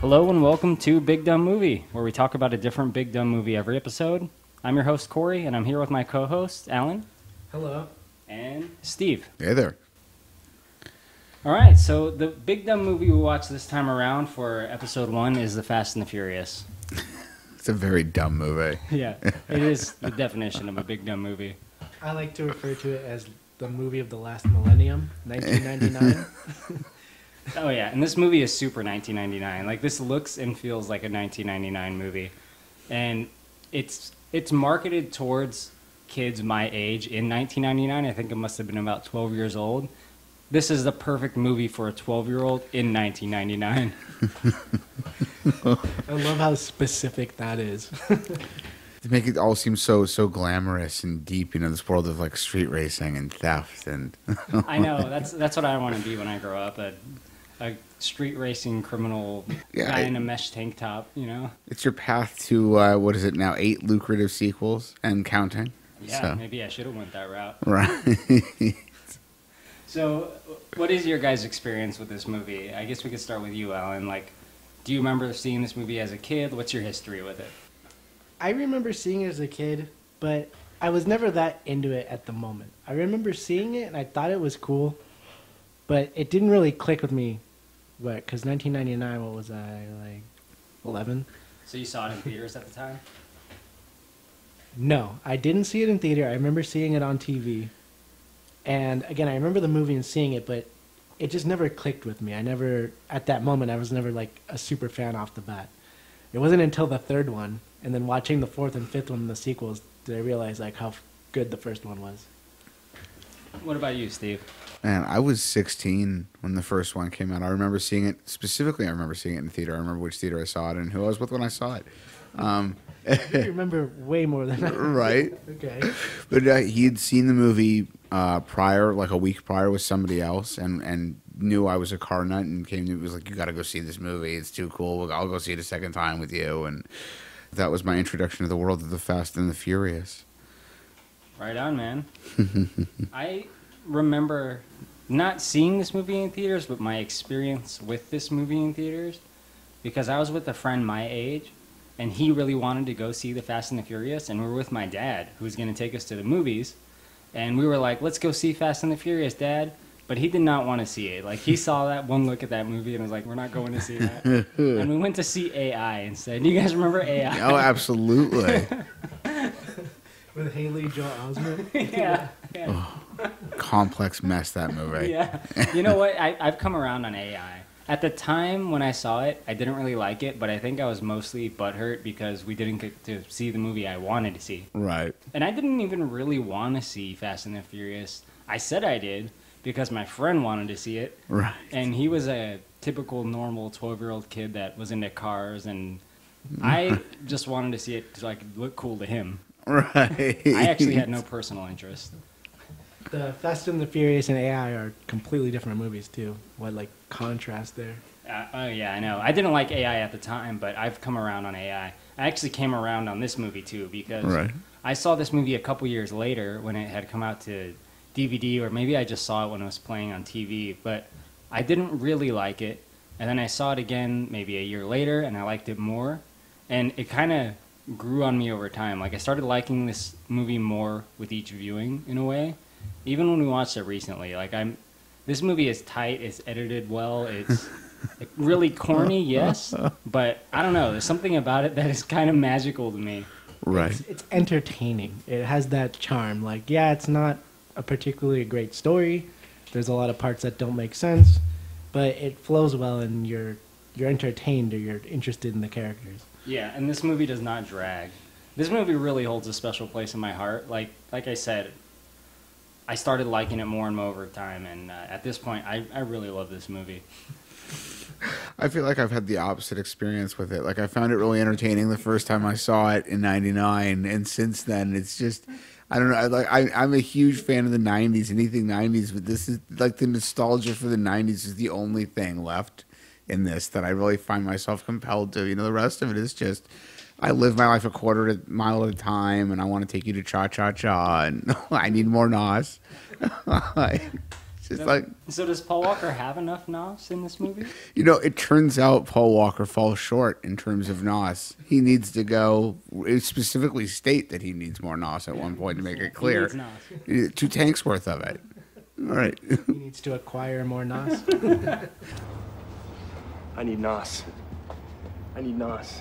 Hello and welcome to Big Dumb Movie, where we talk about a different Big Dumb movie every episode. I'm your host, Corey, and I'm here with my co-host, Alan. Hello. And Steve. Hey there. All right, so the Big Dumb movie we watched this time around for episode 1 is The Fast and the Furious. It's a very dumb movie. Yeah, it is the definition of a Big Dumb movie. I like to refer to it as the movie of the last millennium, 1999. Oh yeah, and this movie is super 1999. Like, this looks and feels like a 1999 movie. And it's marketed towards kids my age in 1999. I think it must have been about 12 years old. This is the perfect movie for a 12-year-old in 1999. I love how specific that is. To make it all seem so glamorous and deep, this world of like street racing and theft and I know, that's what I want to be when I grow up, a street racing criminal guy in a mesh tank top, It's your path to what is it now, 8 lucrative sequels and counting. Yeah, so. Maybe I should have went that route. Right. So, what is your guys' experience with this movie? I guess we could start with you, Alan. Like, do you remember seeing this movie as a kid? What's your history with it? I remember seeing it as a kid, but I was never that into it at the moment. I remember seeing it, and I thought it was cool, but it didn't really click with me. Because 1999, what was I, like 11? So you saw it in theaters at the time? No, I didn't see it in theater. I remember seeing it on TV. And again, I remember the movie and seeing it, but it just never clicked with me. At that moment, I was never like a super fan off the bat. It wasn't until the third one, and then watching the fourth and fifth one and the sequels, did I realize like how good the first one was. What about you, Steve? Man, I was 16 when the first one came out. I remember seeing it, specifically I remember seeing it in the theater. I remember which theater I saw it and who I was with when I saw it. You remember way more than I do. Right. Okay. But he had seen the movie prior, like a week prior, with somebody else, and knew I was a car nut, and came to me, was like, "You got to go see this movie. It's too cool. I'll go see it a second time with you." And that was my introduction to the world of the Fast and the Furious. Right on, man. I remember not seeing this movie in theaters, but my experience with this movie in theaters, because I was with a friend my age, and he really wanted to go see The Fast and the Furious, and we were with my dad, who was going to take us to the movies, and we were like, let's go see Fast and the Furious, Dad. But he did not want to see it. Like, he saw that one look at that movie and was like, we're not going to see that. And we went to see AI instead. Do you guys remember AI? Oh, absolutely. With Haley Joel Osment. Yeah. Oh, complex mess, that movie. Yeah. You know what? I've come around on AI. At the time when I saw it, I didn't really like it, but I think I was mostly butthurt because we didn't get to see the movie I wanted to see. Right. And I didn't even really want to see Fast and the Furious. I said I did because my friend wanted to see it. Right. And he was a typical, normal 12-year-old kid that was into cars, and I just wanted to see it to look cool to him. Right. I actually had no personal interest. The Fast and the Furious and AI are completely different movies too. What like contrast there? Oh yeah, I know. I didn't like AI at the time, but I've come around on AI. I actually came around on this movie too because I saw this movie a couple years later when it had come out to DVD, or maybe I just saw it when it was playing on TV, but I didn't really like it. And then I saw it again maybe a year later, and I liked it more. And it kind of grew on me over time. Like, I started liking this movie more with each viewing in a way. Even when we watched it recently, this movie is tight, it's edited well, it's really corny, yes, but I don't know, there's something about it that is kind of magical to me. Right. It's entertaining. It has that charm. Like, yeah, it's not a particularly great story. There's a lot of parts that don't make sense, but it flows well, and you're entertained, or you're interested in the characters. Yeah, and this movie does not drag. This movie really holds a special place in my heart. Like I said, I started liking it more and more over time, and at this point, I really love this movie. I feel like I've had the opposite experience with it. Like, I found it really entertaining the first time I saw it in '99, and since then, it's just, I don't know. I'm a huge fan of the '90s, anything '90s, but this is like the nostalgia for the '90s is the only thing left in this that I really find myself compelled to. The rest of it is just, I live my life a quarter mile at a time, and I want to take you to cha-cha-cha, and I need more NOS. just like. So does Paul Walker have enough nos in this movie? You know, it turns out Paul Walker falls short in terms of nos. He needs to go. It specifically state that he needs more nos at one point to make it clear. He needs nos. 2 tanks worth of it. All right. He needs to acquire more nos. I need nos. I need nos.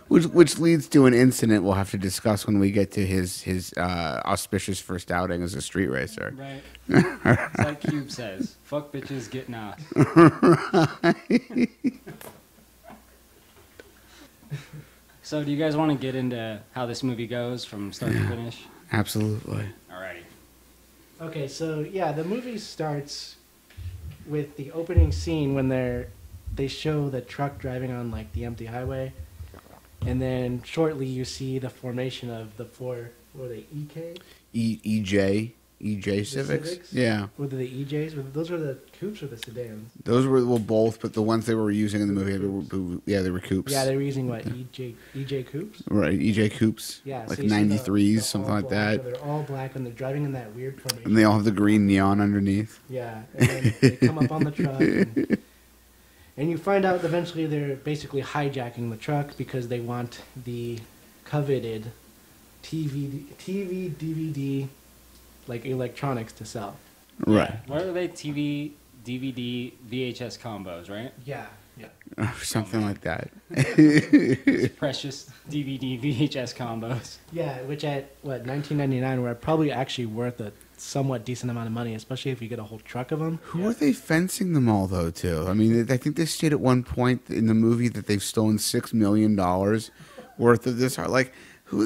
Which leads to an incident we'll have to discuss when we get to his auspicious first outing as a street racer. Right. It's like Cube says, fuck bitches, get nos. So do you guys want to get into how this movie goes from start to finish? Absolutely. Alrighty. Okay, so yeah, the movie starts with the opening scene when they show the truck driving on like the empty highway, and then shortly you see the formation of the 4, what are they, EJ? EJ Civics? Yeah. Were they the EJs? Those were the coupes or the sedans? Those were both, but the ones they were using in the movie, they were coupes. Yeah, they were using what, EJ coupes? Right, EJ coupes. Yeah, like so 93s, something like that. So they're all black and they're driving in that weird formation. And they all have the green neon underneath. Yeah, and then they come up on the truck. And you find out eventually they're basically hijacking the truck because they want the coveted TV, DVD, like electronics to sell. Right. Yeah. What are they? TV, DVD, VHS combos, right? Yeah. Or something like that. Precious DVD, VHS combos. Yeah, which at, $19.99 were probably actually worth a somewhat decent amount of money, especially if you get a whole truck of them. Who are they fencing them all, though, to? I mean, I think they state at one point in the movie that they've stolen $6 million worth of this. Like,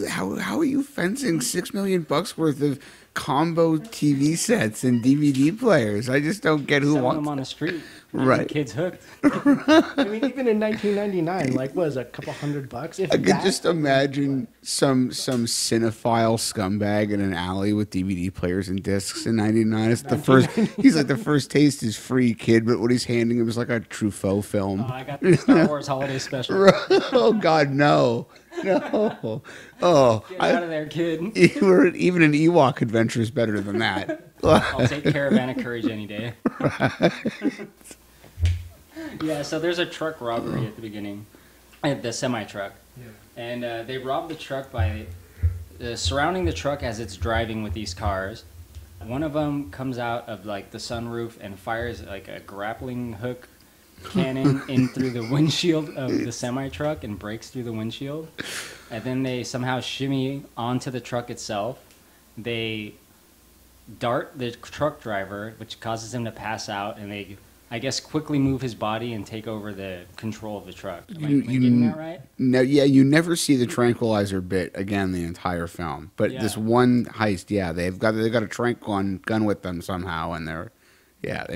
how are you fencing $6 million worth of combo TV sets and DVD players? I just don't get who wants them on the street. Right. Kids hooked. I mean, even in 1999, like, what is it, a couple $100? If I could just imagine some cinephile scumbag in an alley with DVD players and discs in '99. It's the first. He's like, the first taste is free, kid. But what he's handing him is like a Truffaut film. Oh, I got the Star Wars holiday special. Oh God, no. Oh, Get out of there, kid. Even an Ewok adventure is better than that. I'll take Caravan of Courage any day. Right. Yeah, so there's a truck robbery at the beginning, the semi-truck. Yeah. And they rob the truck by surrounding the truck as it's driving with these cars. One of them comes out of like the sunroof and fires like a grappling hook cannon in through the windshield of the semi-truck and breaks through the windshield. And then they somehow shimmy onto the truck itself. They dart the truck driver, which causes him to pass out, and they, I guess, quickly move his body and take over the control of the truck. Am I getting that right? No, yeah, you never see the tranquilizer bit again the entire film. But this one heist, yeah, they've got a tranq gun with them somehow, and they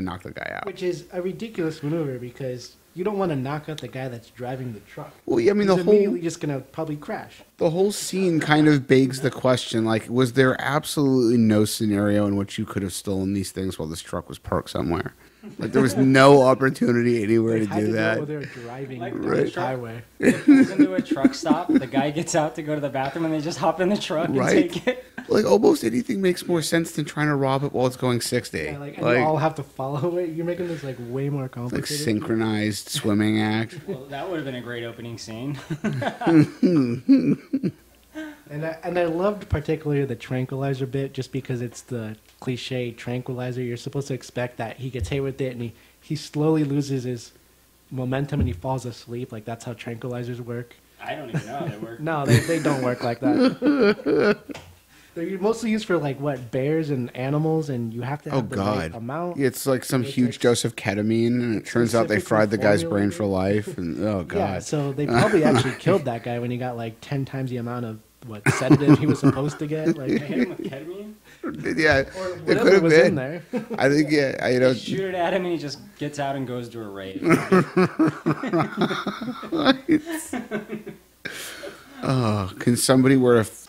knock the guy out. Which is a ridiculous maneuver because you don't want to knock out the guy that's driving the truck. Well, yeah, I mean, he's immediately just going to probably crash. The whole scene kind of begs the question, like, was there absolutely no scenario in which you could have stolen these things while this truck was parked somewhere? Like, there was no opportunity anywhere to do that. While they were driving like the highway. It pulls into a truck stop, the guy gets out to go to the bathroom, and they just hop in the truck and take it. Like, almost anything makes more sense than trying to rob it while it's going 60. Yeah, and you all have to follow it. You're making this, like, way more complicated. Like, synchronized swimming act. Well, that would have been a great opening scene. And I loved particularly the tranquilizer bit just because it's the cliche tranquilizer. You're supposed to expect that he gets hit with it and he slowly loses his momentum and he falls asleep. Like, that's how tranquilizers work. I don't even know how they work. No, they don't work like that. They're mostly used for, like, bears and animals, and you have to have the right amount. Yeah, it's like some huge dose of ketamine, and it turns out they fried the guy's brain for life. And oh God! Yeah, so they probably actually killed that guy when he got like 10 times the amount of sedative he was supposed to get. Like, they hit him with ketamine. Yeah, or whatever was in there. I think They shoot it at him, and he just gets out and goes to a rave. Oh, can somebody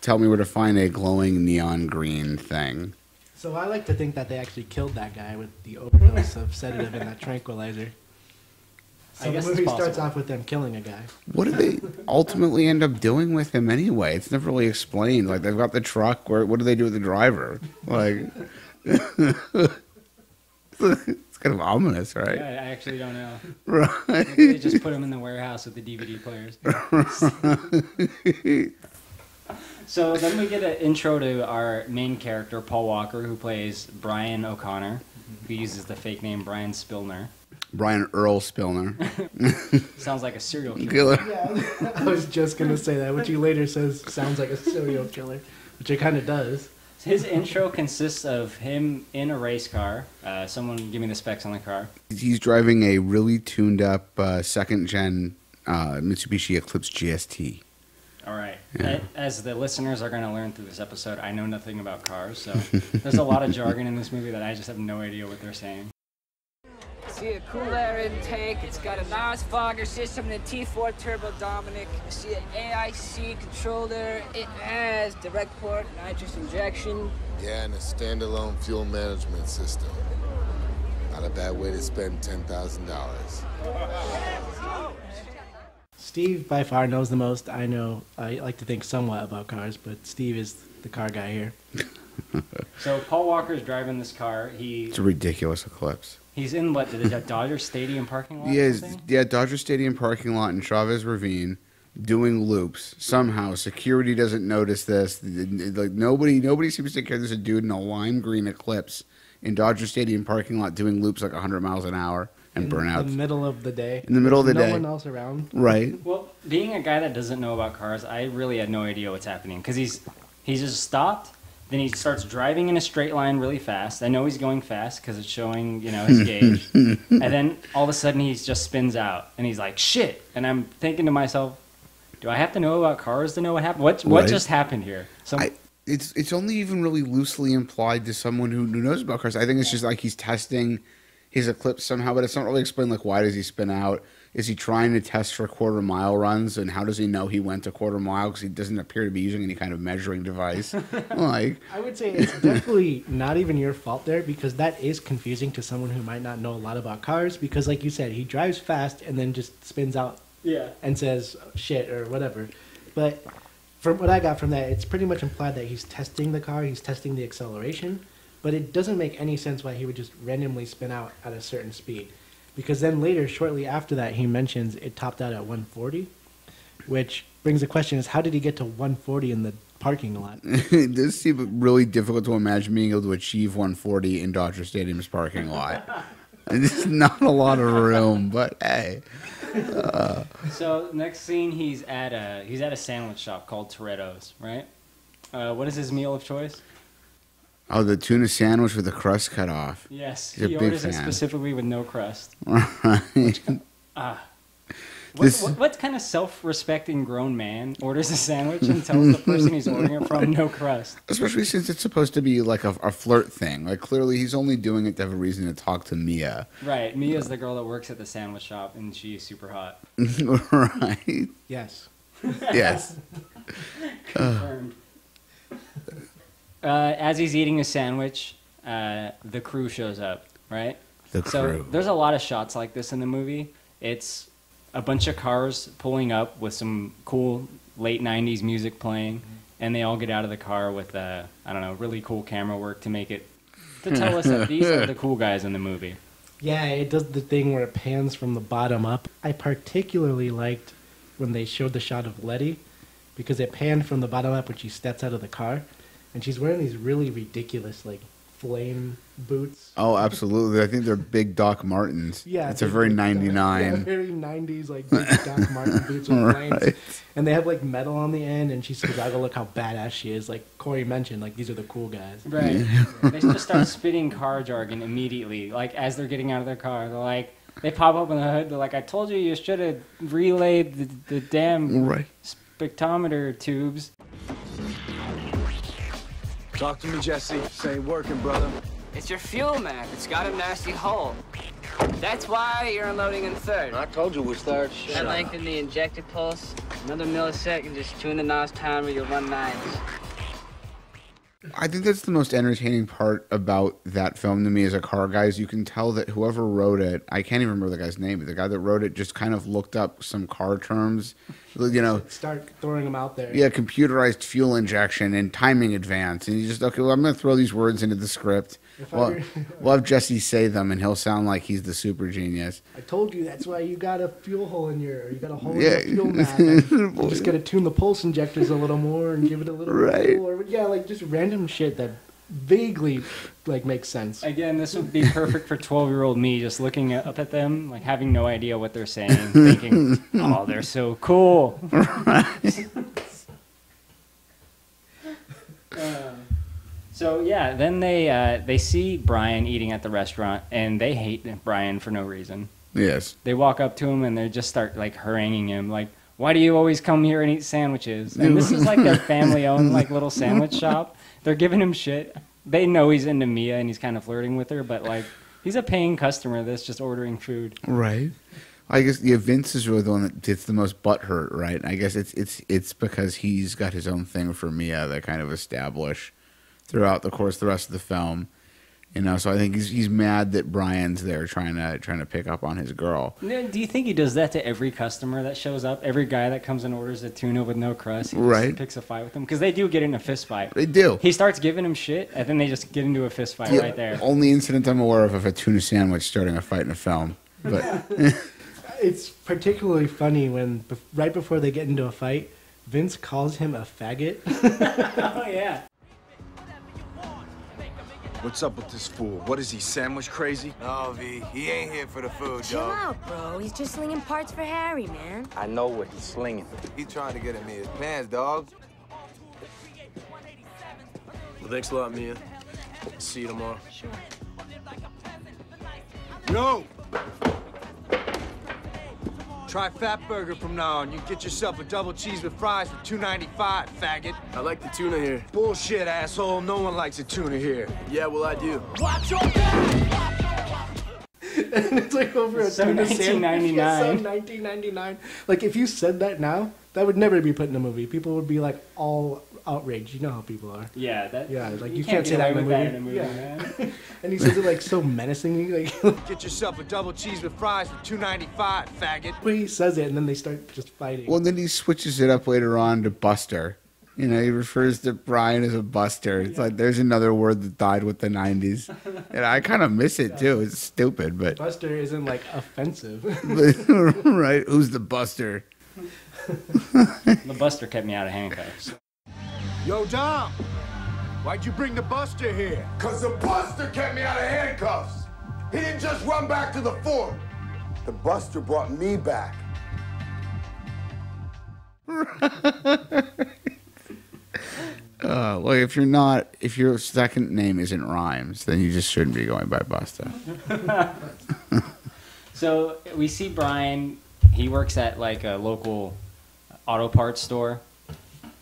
tell me where to find a glowing neon green thing? So I like to think that they actually killed that guy with the overdose of sedative and that tranquilizer. So the movie starts off with them killing a guy. What do they ultimately end up doing with him anyway? It's never really explained. Like, they've got the truck. What do they do with the driver? Like, It's kind of ominous, right? Yeah, I actually don't know. Right. Maybe they just put them in the warehouse with the DVD players. So then we get an intro to our main character, Paul Walker, who plays Brian O'Connor, who uses the fake name Brian Spillner. Brian Earl Spillner. Sounds like a serial killer. Yeah, I was just going to say that, which he later says sounds like a serial killer, which it kind of does. His intro consists of him in a race car. Someone give me the specs on the car. He's driving a really tuned up second-gen Mitsubishi Eclipse GST. All right. Yeah. As the listeners are going to learn through this episode, I know nothing about cars, so there's a lot of jargon in this movie that I just have no idea what they're saying. See a cool air intake, it's got a NOS fogger system and a T4 turbo Dominic. You see an AIC controller, it has direct port nitrous injection. Yeah, and a standalone fuel management system. Not a bad way to spend $10,000. Steve by far knows the most. I know, I like to think somewhat about cars, but Steve is the car guy here. So Paul Walker's driving this car. It's a ridiculous Eclipse. He's in what, the Dodger Stadium parking lot? Yeah, Dodger Stadium parking lot in Chavez Ravine, doing loops. Somehow, security doesn't notice this. Like nobody seems to care. There's a dude in a lime green Eclipse in Dodger Stadium parking lot doing loops like 100 miles an hour and burnouts. In the middle of the day. In the middle of the day. No one else around. Right. Well, being a guy that doesn't know about cars, I really had no idea what's happening because he's just stopped. Then he starts driving in a straight line really fast. I know he's going fast because it's showing, his gauge. And then all of a sudden he just spins out and he's like, shit. And I'm thinking to myself, do I have to know about cars to know what happened? What just happened here? It's only even really loosely implied to someone who knows about cars. I think it's just like he's testing his Eclipse somehow, but it's not really explained, like, why does he spin out? Is he trying to test for quarter-mile runs, and how does he know he went a quarter mile? Because he doesn't appear to be using any kind of measuring device. I would say it's definitely not even your fault there, because that is confusing to someone who might not know a lot about cars, because like you said, he drives fast and then just spins out and says shit or whatever. But from what I got from that, it's pretty much implied that he's testing the car, he's testing the acceleration, but it doesn't make any sense why he would just randomly spin out at a certain speed. Because then later, shortly after that, he mentions it topped out at 140, which brings the question is, how did he get to 140 in the parking lot? It does seem really difficult to imagine being able to achieve 140 in Dodger Stadium's parking lot. There's not a lot of room, but hey. So next scene, he's at a sandwich shop called Toretto's, right? What is his meal of choice? Oh, the tuna sandwich with the crust cut off. Yes, he orders it specifically with no crust. What kind of self-respecting grown man orders a sandwich and tells the person he's ordering it from no crust? Especially since it's supposed to be like a flirt thing. Like, clearly he's only doing it to have a reason to talk to Mia. Right, Mia's the girl that works at the sandwich shop, and she's super hot. Right. Yes. Yes. Confirmed. As he's eating his sandwich, the crew shows up, right? The crew. So there's a lot of shots like this in the movie. It's a bunch of cars pulling up with some cool late 90s music playing, and they all get out of the car with, really cool camera work to tell us that these are the cool guys in the movie. Yeah, it does the thing where it pans from the bottom up. I particularly liked when they showed the shot of Letty, because it panned from the bottom up when she steps out of the car. And she's wearing these really ridiculous, like, flame boots. Oh, absolutely. I think they're big Doc Martens. Yeah. It's a very 99. Yeah, very 90s, like, big Doc Marten boots with flames. And they have, like, metal on the end, and she says, "I go look how badass she is." Like Corey mentioned, like, these are the cool guys. Right. They just start spitting car jargon immediately. Like, as they're getting out of their car, they're like, they pop open the hood, they're like, "I told you should have relayed the damn spectrometer tubes." Talk to me, Jesse. This ain't working, brother. It's your fuel map. It's got a nasty hole. That's why you're unloading in third. I told you we'd start. That lengthen the injected pulse. Another millisecond, just tune the NOS timer, you'll run 9s. I think that's the most entertaining part about that film to me as a car guy, is you can tell that whoever wrote it, I can't even remember the guy's name, but the guy that wrote it just kind of looked up some car terms you know, start throwing them out there. Yeah, computerized fuel injection and timing advance. And you just, okay, well, I'm going to throw these words into the script. We'll have Jesse say them, and he'll sound like he's the super genius. I told you that's why you got a fuel hole in your, or you got a hole in the fuel mat. You just got to tune the pulse injectors a little more and give it a little fuel. Or, yeah, like just random shit that vaguely like makes sense. Again, this would be perfect for 12-year-old me, just looking up at them, like having no idea what they're saying, thinking, "Oh, they're so cool." So yeah, then they see Brian eating at the restaurant, and they hate Brian for no reason. Yes. They walk up to him and they just start like haranguing him, like, "Why do you always come here and eat sandwiches?" And this is like their family-owned like little sandwich shop. They're giving him shit. They know he's into Mia and he's kind of flirting with her, but like he's a paying customer that's just ordering food. Right. I guess Vince is really the one that gets the most butthurt, right? I guess it's because he's got his own thing for Mia that kind of establish throughout the course of the rest of the film. You know, so I think he's mad that Brian's there trying to pick up on his girl. Do you think he does that to every customer that shows up? Every guy that comes and orders a tuna with no crust, he just picks a fight with them? Because they do get in a fist fight. They do. He starts giving him shit, and then they just get into a fist fight right there. Only incident I'm aware of a tuna sandwich starting a fight in a film. But it's particularly funny when right before they get into a fight, Vince calls him a faggot. Oh yeah. What's up with this fool? What is he, sandwich crazy? No, V, he ain't here for the food, Chill dog. out, bro. He's just slinging parts for Harry, man. I know what he's slinging. He trying to get in Mia's pants, dog. Well, thanks a lot, Mia. See you tomorrow. Sure. Yo! Try Fat Burger from now on. You can get yourself a double cheese with fries for $2.95, faggot. I like the tuna here. Bullshit, asshole. No one likes a tuna here. Yeah, well, I do. Watch your back! And it's like over a So tuna 1999. sandwich. So 1999. Like if you said that now, that would never be put in a movie. People would be like all outraged. You know how people are. Yeah, like you can't say that in a movie. Man. And he says it like so menacingly, like Get yourself a double cheese with fries for $2.95, faggot. where he says it, and then they start just fighting. well, then he switches it up later on to Buster. You know, he refers to Brian as a buster. It's like there's another word that died with the 90s. And I kind of miss it, too. It's stupid, but... Buster isn't, like, offensive. Right? Who's the buster? The Buster kept me out of handcuffs. Yo, Dom! Why'd you bring the Buster here? Cause the Buster kept me out of handcuffs. He didn't just run back to the fort. The Buster brought me back. Well, if your second name isn't Rhymes, then you just shouldn't be going by Buster. So we see Brian. He works at like a local auto parts store.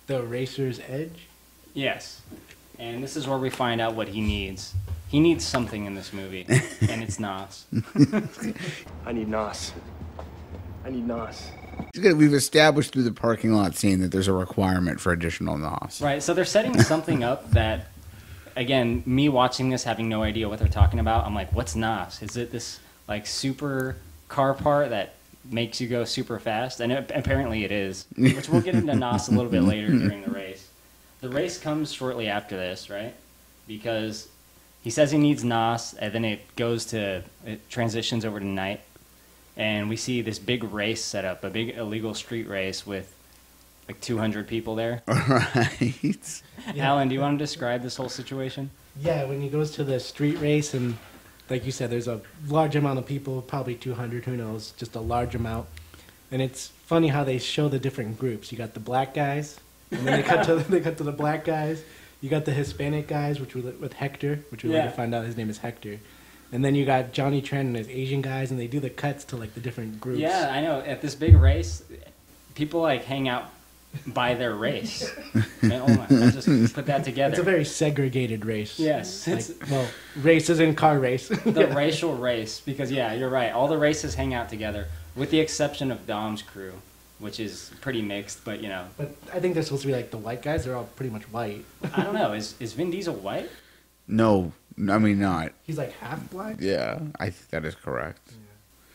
The Racer's Edge? Yes. And this is where we find out what he needs. He needs something in this movie, and it's Nos. I need Nos. I need Nos. We've established through the parking lot scene that there's a requirement for additional Nos. Right, so they're setting something up that, again, me watching this, having no idea what they're talking about, I'm like, what's Nos? Is it this, like, super car part that makes you go super fast? And apparently it is, which we'll get into Nos a little bit later during the race. The race comes shortly after this, right? Because he says he needs Nos, and then it transitions over to night. And we see this big race set up, a big illegal street race with like 200 people there. Right. Yeah. Alan, do you want to describe this whole situation? Yeah, when he goes to the street race, and like you said, there's a large amount of people, probably 200, who knows, just a large amount. And it's funny how they show the different groups. You got the black guys, and then they cut to the black guys. You got the Hispanic guys, which were with Hector, which we later find out his name is Hector. And then you got Johnny Tran and his Asian guys, and they do the cuts to like the different groups. Yeah, I know. At this big race, people like hang out by their race. And, oh my, I just put that together. It's a very segregated race. Yes. Like, well, races in car race. The racial race, because yeah, you're right. All the races hang out together, with the exception of Dom's crew, which is pretty mixed, but you know. But I think they're supposed to be like the white guys. They're all pretty much white. I don't know. Is Vin Diesel white? No, I mean not. He's like half black. Yeah, I think that is correct.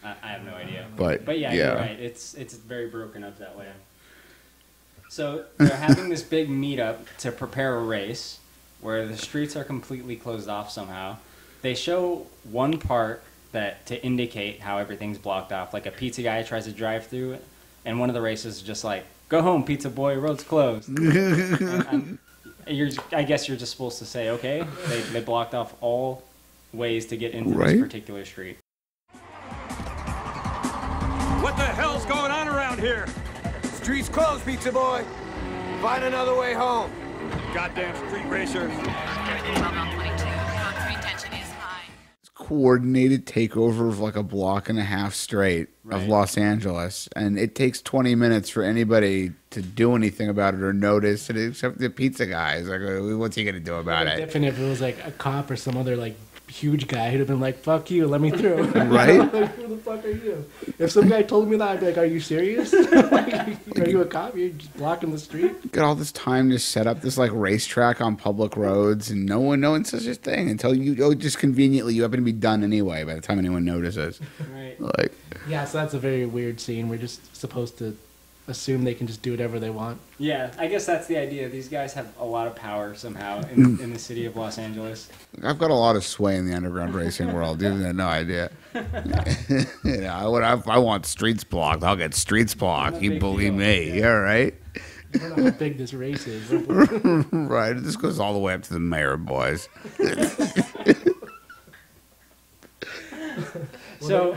I have no idea. But yeah, you're right. It's very broken up that way. So they're having this big meetup to prepare a race where the streets are completely closed off somehow. They show one part that to indicate how everything's blocked off. Like a pizza guy tries to drive through it, and one of the races is just like, "Go home, pizza boy, road's closed." I guess you're just supposed to say, okay, they blocked off all ways to get into this particular street. What the hell's going on around here? Street's closed, pizza boy. Find another way home. Goddamn street racers. Coordinated takeover of like a block and a half straight of Los Angeles, and it takes 20 minutes for anybody to do anything about it or notice it, except the pizza guy. It's like, what's he gonna do about it? Different if it was like a cop or some other like huge guy who'd have been like, "Fuck you, let me through." Right? Like, who the fuck are you? If some guy told me that, I'd be like, "Are you serious? Are you a cop? You're just blocking the street?" Got all this time to set up this like racetrack on public roads, and no one says a thing until just conveniently you happen to be done anyway by the time anyone notices. Right. Like, yeah, so that's a very weird scene. We're just supposed to assume they can just do whatever they want. Yeah, I guess that's the idea. These guys have a lot of power somehow in the city of Los Angeles. I've got a lot of sway in the underground racing world. You have no idea. I want streets blocked. I'll get streets blocked. You believe me? Yeah, right. I don't know how big this race is. Right. This goes all the way up to the mayor, boys. So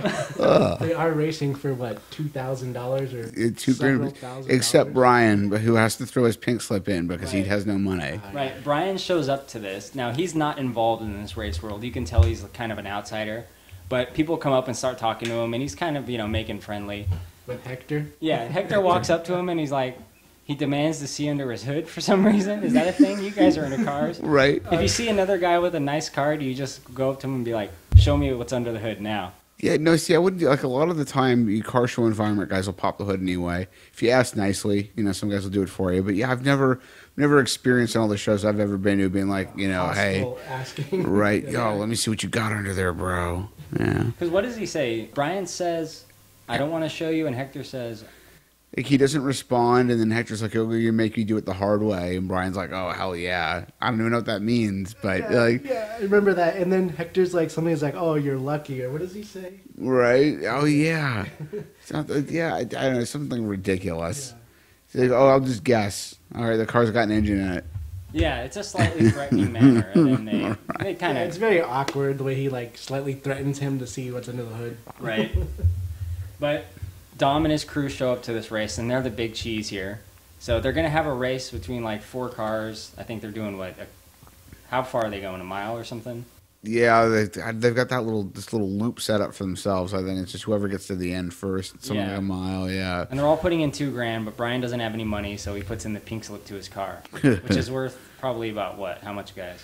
they are racing for what, $2,000 or $2,000, except Brian, but who has to throw his pink slip in because he has no money. Right, Brian shows up to this. Now he's not involved in this race world. You can tell he's kind of an outsider, but people come up and start talking to him, and he's kind of making friendly. With Hector? Yeah, Hector walks up to him and he's like, he demands to see under his hood for some reason. Is that a thing? You guys are into cars, right? If you see another guy with a nice car, do you just go up to him and be like, "Show me what's under the hood now"? Yeah, no, see, I wouldn't do, like, a lot of the time, you car show environment guys will pop the hood anyway. If you ask nicely, some guys will do it for you. But yeah, I've never experienced in all the shows I've ever been to being like, hey, asking. Right, yo, let me see what you got under there, bro. Yeah. Because what does he say? Brian says, "I don't want to show you," and Hector says, like, he doesn't respond, and then Hector's like, "Oh, you make me do it the hard way," and Brian's like, "Oh, hell yeah." I don't even know what that means, but yeah, I remember that. And then Hector's like, somebody's like, "Oh, you're lucky," or what does he say? Right? Oh yeah, I don't know, something ridiculous. Yeah. He's like, "Oh, I'll just guess. All right, the car's got an engine in it." Yeah, it's a slightly threatening manner, and then they kind of. It's very awkward the way he like slightly threatens him to see what's under the hood. Right, but Dom and his crew show up to this race, and they're the big cheese here. So they're going to have a race between like 4 cars. I think they're doing how far are they going? A mile or something? Yeah, they've got this little loop set up for themselves. I think it's just whoever gets to the end first. Something like a mile, yeah. And they're all putting in $2,000, but Brian doesn't have any money, so he puts in the pink slip to his car, which is worth probably about what? How much, guys?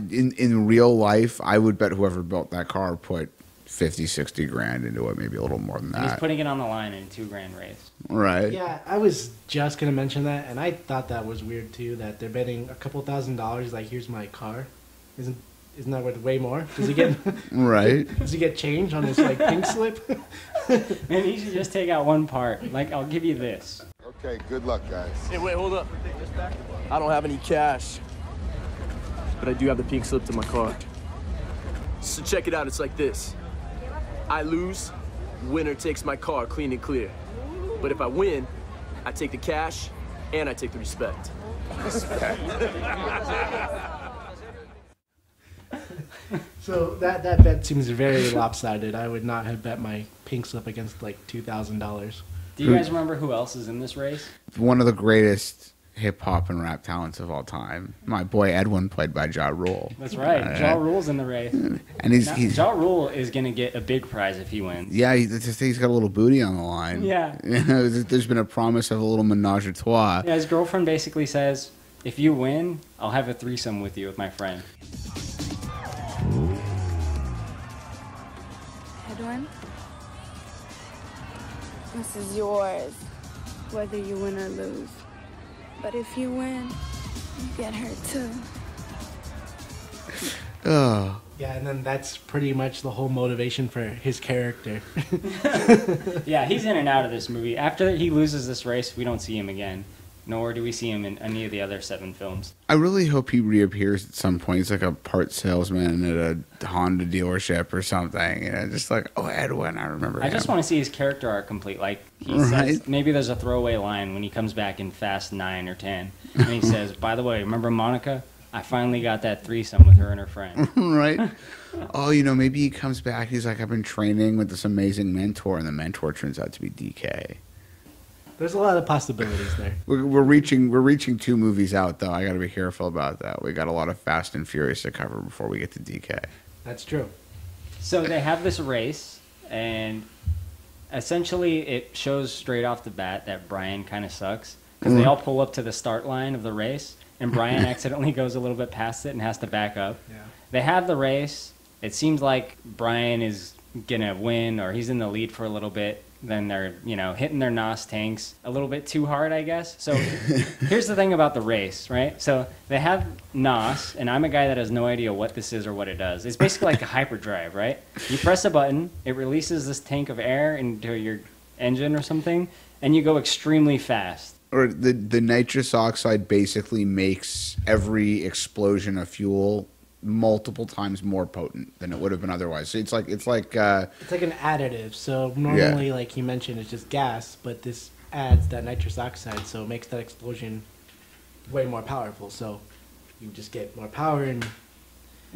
In real life, I would bet whoever built that car put 50, 60 grand into it, maybe a little more than that. And he's putting it on the line in a $2,000 race. Right. Yeah, I was just going to mention that, and I thought that was weird too, that they're betting a couple $1,000s, like, here's my car. Isn't that worth way more? Does he get right? Does he get change on his like pink slip? Man, he should just take out one part. Like, I'll give you this. Okay, good luck, guys. Hey, wait, hold up. I don't have any cash, but I do have the pink slip to my car. So check it out, it's like this. I lose, winner takes my car clean and clear. But if I win, I take the cash and I take the respect. Respect. So that bet seems very lopsided. I would not have bet my pink slip against like $2,000. Do you guys remember who else is in this race? One of the greatest hip-hop and rap talents of all time. My boy Edwin, played by Ja Rule. That's right. Ja Rule's in the race. And he's Ja Rule is going to get a big prize if he wins. Yeah, he's got a little booty on the line. Yeah. There's been a promise of a little menage a trois. Yeah, his girlfriend basically says, if you win, I'll have a threesome with you with my friend. Edwin, this is yours, whether you win or lose. But if you win, you get hurt too. Oh. Yeah, and then that's pretty much the whole motivation for his character. Yeah, he's in and out of this movie. After he loses this race, we don't see him again. nor do we see him in any of the other 7 films. I really hope he reappears at some point. He's like a part salesman at a Honda dealership or something. You know, just like, oh, Edwin, I remember him. I just want to see his character arc complete. Like, he says, maybe there's a throwaway line when he comes back in Fast 9 or 10. And he says, by the way, remember Monica? I finally got that threesome with her and her friend. Right? Oh, you know, maybe he comes back. He's like, I've been training with this amazing mentor, and the mentor turns out to be DK. There's a lot of possibilities there. We're reaching 2 movies out, though. I got to be careful about that. We got a lot of Fast and Furious to cover before we get to DK. That's true. So they have this race, and essentially it shows straight off the bat that Brian kind of sucks, because they all pull up to the start line of the race, and Brian accidentally goes a little bit past it and has to back up. Yeah. They have the race. It seems like Brian is going to win, or he's in the lead for a little bit. Then they're, hitting their NOS tanks a little bit too hard, I guess. So here's the thing about the race, right? So they have NOS, and I'm a guy that has no idea what this is or what it does. It's basically like a hyperdrive, right? You press a button, it releases this tank of air into your engine or something, and you go extremely fast. Or the nitrous oxide basically makes every explosion of fuel multiple times more potent than it would have been otherwise. So it's like an additive. So normally, like you mentioned, it's just gas, but this adds that nitrous oxide, so it makes that explosion way more powerful. So you just get more power and.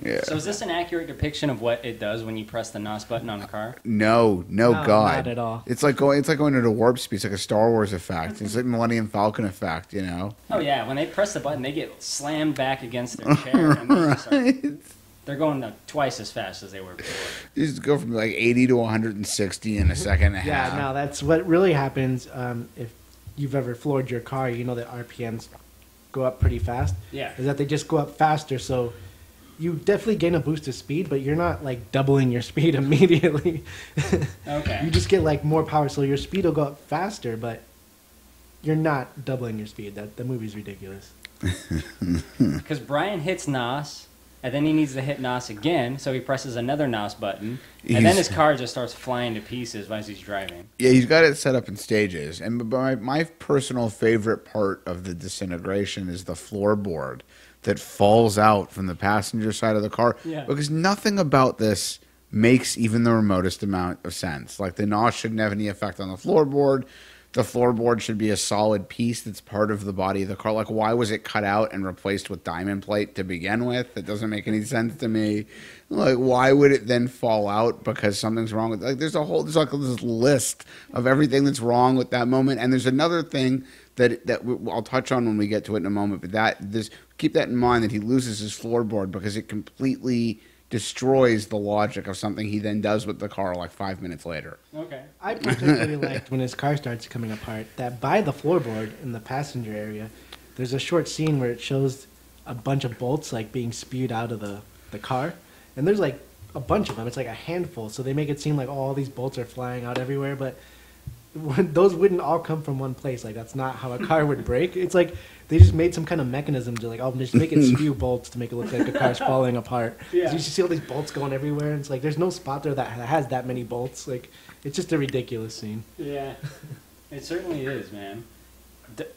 Yeah. So is this an accurate depiction of what it does when you press the NOS button on a car? No, God. Not at all. It's like going into warp speed. It's like a Star Wars effect. It's like Millennium Falcon effect, you know? Oh, yeah. When they press the button, they get slammed back against their chair. And they're going twice as fast as they were before. You just go from like 80 to 160 in a second and a half. Yeah, no, that's what really happens if you've ever floored your car. You know that RPMs go up pretty fast. Yeah. Is that they just go up faster, so you definitely gain a boost of speed, but you're not like doubling your speed immediately. Okay. You just get like more power, so your speed will go up faster, but you're not doubling your speed. The movie's ridiculous. Because Brian hits NOS, and then he needs to hit NOS again, so he presses another NOS button, and then his car just starts flying to pieces as he's driving. Yeah, he's got it set up in stages. And my personal favorite part of the disintegration is the floorboard that falls out from the passenger side of the car. Yeah. Because nothing about this makes even the remotest amount of sense. Like, the NOS shouldn't have any effect on the floorboard. The floorboard should be a solid piece that's part of the body of the car. Like, why was it cut out and replaced with diamond plate to begin with? That doesn't make any sense to me. Like, why would it then fall out because something's wrong with it? Like, there's like this list of everything that's wrong with that moment. And there's another thing that I'll touch on when we get to it in a moment. But keep that in mind, that he loses his floorboard because it completely destroys the logic of something he then does with the car like 5 minutes later. Okay. I particularly liked when his car starts coming apart, that by the floorboard in the passenger area, there's a short scene where it shows a bunch of bolts like being spewed out of the car. And there's like a bunch of them. It's like a handful. So they make it seem like all these bolts are flying out everywhere. But those wouldn't all come from one place. Like, that's not how a car would break. It's like they just made some kind of mechanism to like, just make it spew bolts to make it look like the car's falling apart. Yeah. So you see all these bolts going everywhere. And it's like there's no spot there that has that many bolts. Like, it's just a ridiculous scene. Yeah. It certainly is, man.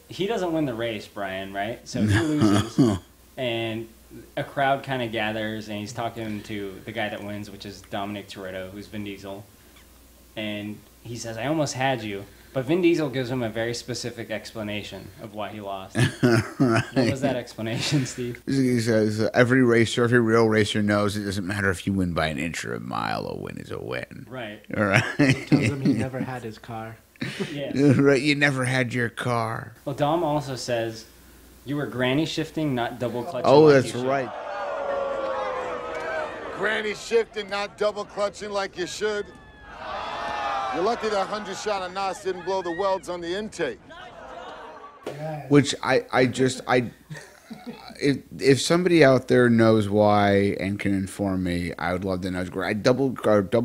He doesn't win the race, Brian, right? So he loses. And a crowd kind of gathers, and he's talking to the guy that wins, which is Dominic Toretto, who's Vin Diesel. And he says, I almost had you. But Vin Diesel gives him a very specific explanation of why he lost. Right. What was that explanation, Steve? He says, every real racer knows it doesn't matter if you win by an inch or a mile, a win is a win. Right. All right. He tells him he never had his car. Yes. Right, you never had your car. Well, Dom also says, you were granny shifting, not double clutching. Oh, like that's you right. Granny shifting, not double clutching like you should. You're lucky that 100 shot of NOS didn't blow the welds on the intake. Which if somebody out there knows why and can inform me, I would love to know. Double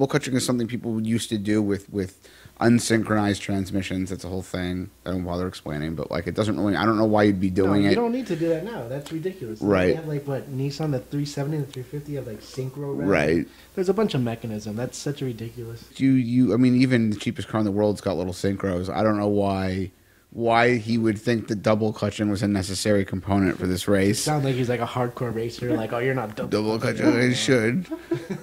clutching is something people used to do with unsynchronized transmissions. That's a whole thing. I don't bother explaining, but like, it doesn't really. I don't know why you'd be doing it. You don't need to do that now. That's ridiculous. Right. They have like Nissan, the 370 and the 350 have like synchro. Right. There's a bunch of mechanism. That's such a ridiculous. I mean, even the cheapest car in the world's got little synchros. I don't know why why he would think that double clutching was a necessary component for this race. Sounds like he's like a hardcore racer. Like, oh, you're not double clutching. I should.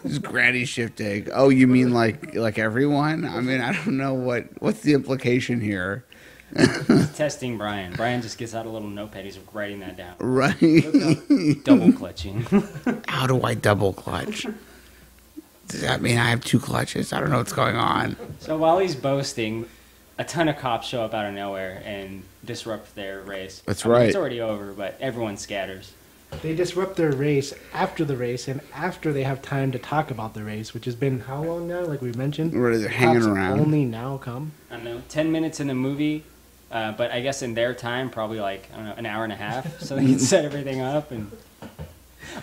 Just granny shifting. Oh, you mean like everyone? I mean, I don't know what's the implication here. He's testing Brian. Brian just gets out a little notepad. He's writing that down. Right. Double clutching. How do I double clutch? Does that mean I have 2 clutches? I don't know what's going on. So while he's boasting, a ton of cops show up out of nowhere and disrupt their race. That's right. It's already over, but everyone scatters. They disrupt their race after the race and after they have time to talk about the race, which has been how long now, like we mentioned? Where they're hanging Cops around. Only now come? I don't know, 10 minutes in the movie, but I guess in their time, probably like, I don't know, an hour and a half, so they can set everything up. And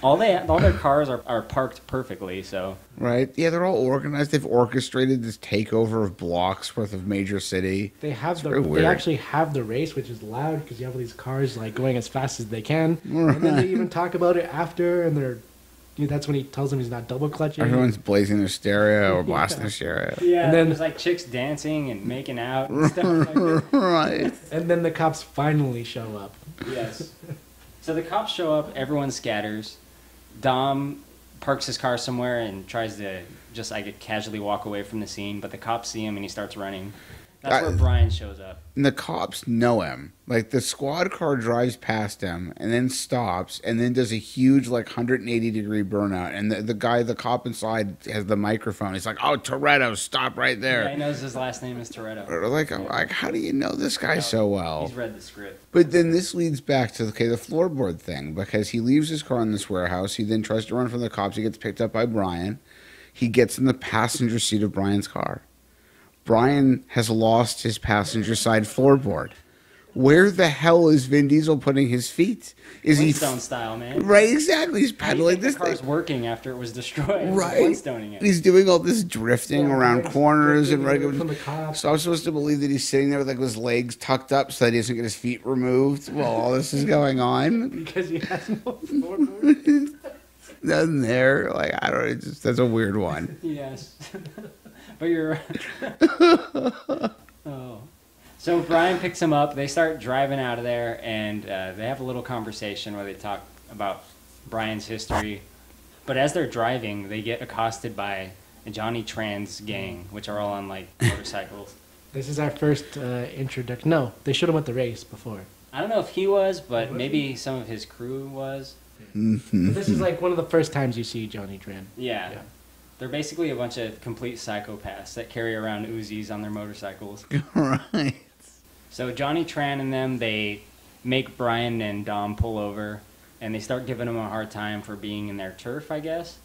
all their cars are parked perfectly, so. Right? Yeah, they're all organized. They've orchestrated this takeover of blocks worth of major city. They actually have the race, which is loud because you have all these cars like going as fast as they can, right. And then they even talk about it after, and that's when he tells them he's not double clutching. Everyone's blazing their stereo or blasting their stereo. Yeah, and then there's like chicks dancing and making out and stuff like that. Right. And then the cops finally show up. Yes. So the cops show up, everyone scatters. Dom parks his car somewhere and tries to just casually walk away from the scene, but the cops see him and he starts running. That's where Brian shows up. And the cops know him. Like, the squad car drives past him and then stops and then does a huge, 180-degree burnout. And the cop inside has the microphone. He's like, oh, Toretto, stop right there. Yeah, he knows his last name is Toretto. Like, how do you know this guy so well? He's read the script. But then this leads back to, the floorboard thing, because he leaves his car in this warehouse. He then tries to run from the cops. He gets picked up by Brian. He gets in the passenger seat of Brian's car. Brian has lost his passenger side floorboard. Where the hell is Vin Diesel putting his feet? Is Flintstone style, man. Right, exactly. He's pedaling this thing. The car's working after it was destroyed. Right. Flintstoning it. He's doing all this drifting around corners and so I'm supposed to believe that he's sitting there with his legs tucked up so that he doesn't get his feet removed while all this is going on. Because he has no floorboard. Nothing there. I don't know. That's a weird one. Yes. But you're right. Oh. So Brian picks him up. They start driving out of there, and they have a little conversation where they talk about Brian's history. But as they're driving, they get accosted by Johnny Tran's gang, which are all on motorcycles. This is our first introduction. No, they should have went the race before. I don't know if he was, but maybe some of his crew was. This is one of the first times you see Johnny Tran. Yeah. They're basically a bunch of complete psychopaths that carry around Uzis on their motorcycles. Right. So Johnny Tran and them, they make Brian and Dom pull over, and they start giving him a hard time for being in their turf, I guess.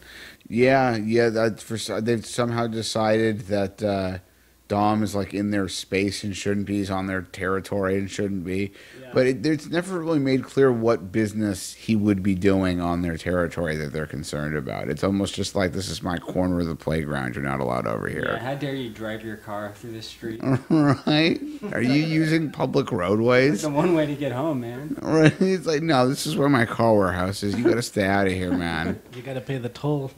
Yeah. They've somehow decided that Dom is in their space and shouldn't be. He's on their territory and shouldn't be. Yeah. But it's never really made clear what business he would be doing on their territory that they're concerned about. It's almost just like, this is my corner of the playground. You're not allowed over here. Yeah, how dare you drive your car through the street? Right? Are you using public roadways? It's the one way to get home, man. Right? It's no, this is where my car warehouse is. You got to stay out of here, man. You got to pay the toll.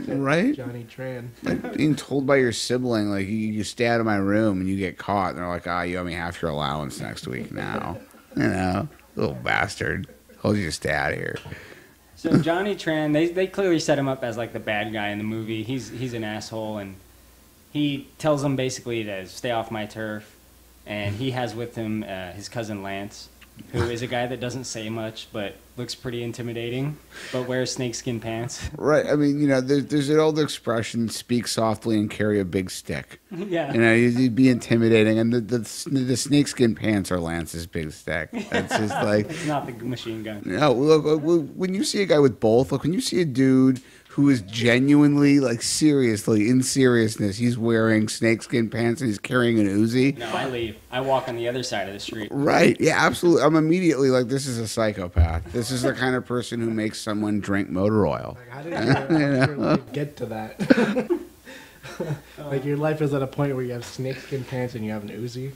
Right? Johnny Tran. Being told by your sibling, you stay out of my room and you get caught, and they're like, you owe me half your allowance next week now. Little bastard. Told you to stay out of here. So Johnny Tran, they clearly set him up as the bad guy in the movie. He's an asshole, and he tells them basically to stay off my turf. And he has with him his cousin Lance, who is a guy that doesn't say much but looks pretty intimidating, but wears snakeskin pants. Right. I mean, there's an old expression: speak softly and carry a big stick. Yeah. You'd be intimidating, and the snakeskin pants are Lance's big stick. That's just it's not the machine gun. No, look, when you see a guy with both, when you see a dude who is genuinely, seriously, in seriousness, he's wearing snakeskin pants and he's carrying an Uzi. No, I leave. I walk on the other side of the street. Right. Yeah, absolutely. I'm immediately this is a psychopath. This is the kind of person who makes someone drink motor oil. How did your life get to that? Your life is at a point where you have snakeskin pants and you have an Uzi.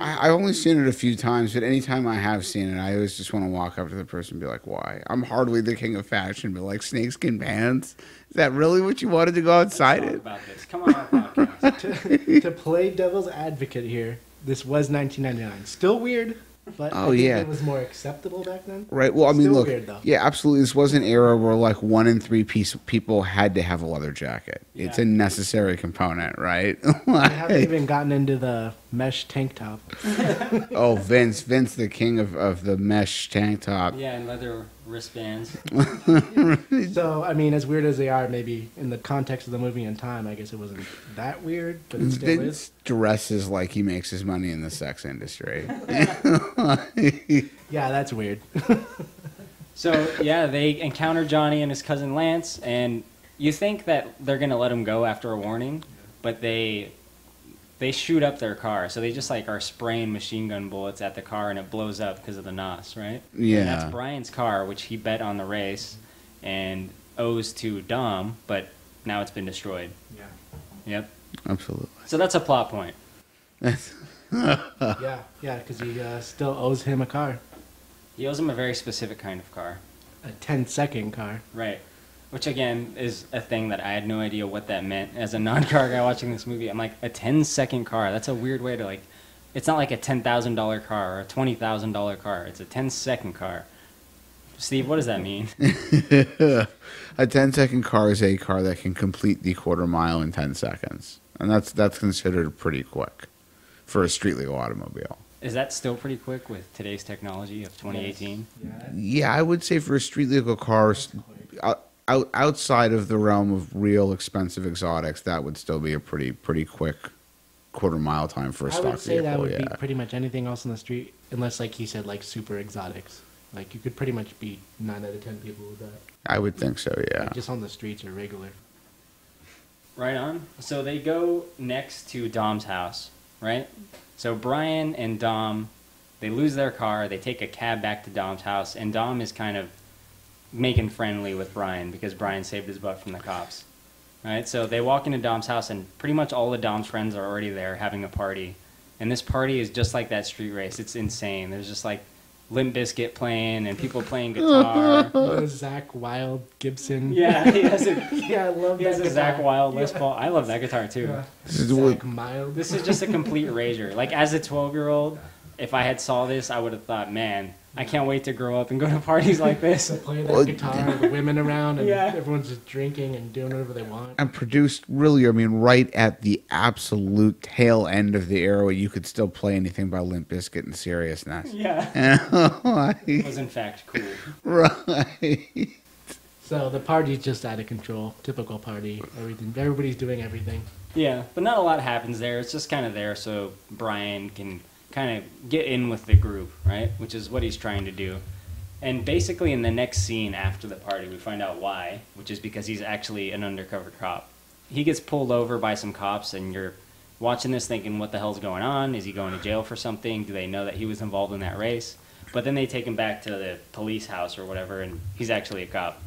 I've only seen it a few times, but anytime I have seen it, I always just want to walk up to the person and be like, "Why? I'm hardly the king of fashion, but snakeskin pants? Is that really what you wanted to go outside Let's talk about this. Come on our podcast. To play devil's advocate here, this was 1999. Still weird, but I think it was more acceptable back then. Right. Well, I mean, Still look. weird, though. Yeah, absolutely. This was an era where like 1 in 3 people had to have a leather jacket. Yeah. It's a necessary component, right? I haven't even gotten into the mesh tank top. Oh, Vince, the king of the mesh tank top. Yeah, and leather wristbands. So, I mean, as weird as they are, maybe in the context of the movie and time, I guess it wasn't that weird, but it still Vince is. dresses like he makes his money in the sex industry. Yeah, that's weird. So, yeah, they encounter Johnny and his cousin Lance, and you think that they're going to let him go after a warning, but they shoot up their car. So they just like are spraying machine gun bullets at the car, and it blows up because of the NOS, right? Yeah. And that's Brian's car, which he bet on the race and owes to Dom, but now it's been destroyed. Yeah. Yep. Absolutely. So that's a plot point. Yeah, because he still owes him a car. He owes him a very specific kind of car. A 10-second car. Right. Which, again, is a thing that I had no idea what that meant. As a non-car guy watching this movie, I'm like, a 10-second car? That's a weird way to, like... It's not like a $10,000 car or a $20,000 car. It's a 10-second car. Steve, what does that mean? A 10-second car is a car that can complete the quarter mile in 10 seconds. And that's considered pretty quick for a street legal automobile. Is that still pretty quick with today's technology of 2018? Yes. Yeah, I would say for a street legal car, outside of the realm of real expensive exotics, that would still be a pretty quick quarter mile time for a stock vehicle. I would say that would be pretty much anything else on the street, unless, like he said, like super exotics. Like you could pretty much beat 9 out of 10 people with that. I would think so, yeah. Like just on the streets or regular. Right on. So they go next to Dom's house, right? So Brian and Dom, they lose their car, they take a cab back to Dom's house, and Dom is kind of making friendly with Brian because Brian saved his butt from the cops. Right? So they walk into Dom's house, and pretty much all of Dom's friends are already there having a party. And this party is just like that street race. It's insane. There's just like Limp Bizkit playing and people playing guitar. Zach Wilde Gibson. Yeah, he has a, yeah, I love he that has a guitar. Zach Wilde Les Paul. I love that guitar too. Yeah. Zach Mild. This is just a complete rager. Like as a 12-year-old, if I had saw this, I would have thought, man, I can't wait to grow up and go to parties like this. To play that guitar, the women around, and Yeah. everyone's just drinking and doing whatever they want. And produced really, I mean, right at the absolute tail end of the era where you could still play anything by Limp Bizkit and Seriousness. Yeah. It was in fact cool. Right. So the party's just out of control. Typical party. Everybody's doing everything. Yeah, but not a lot happens there. It's just kind of there so Brian can kind of get in with the group, right? Which is what he's trying to do. And basically in the next scene after the party, we find out why, which is because he's actually an undercover cop. He gets pulled over by some cops, and you're watching this thinking, what the hell's going on? Is he going to jail for something? Do they know that he was involved in that race? But then they take him back to the police house or whatever, and he's actually a cop.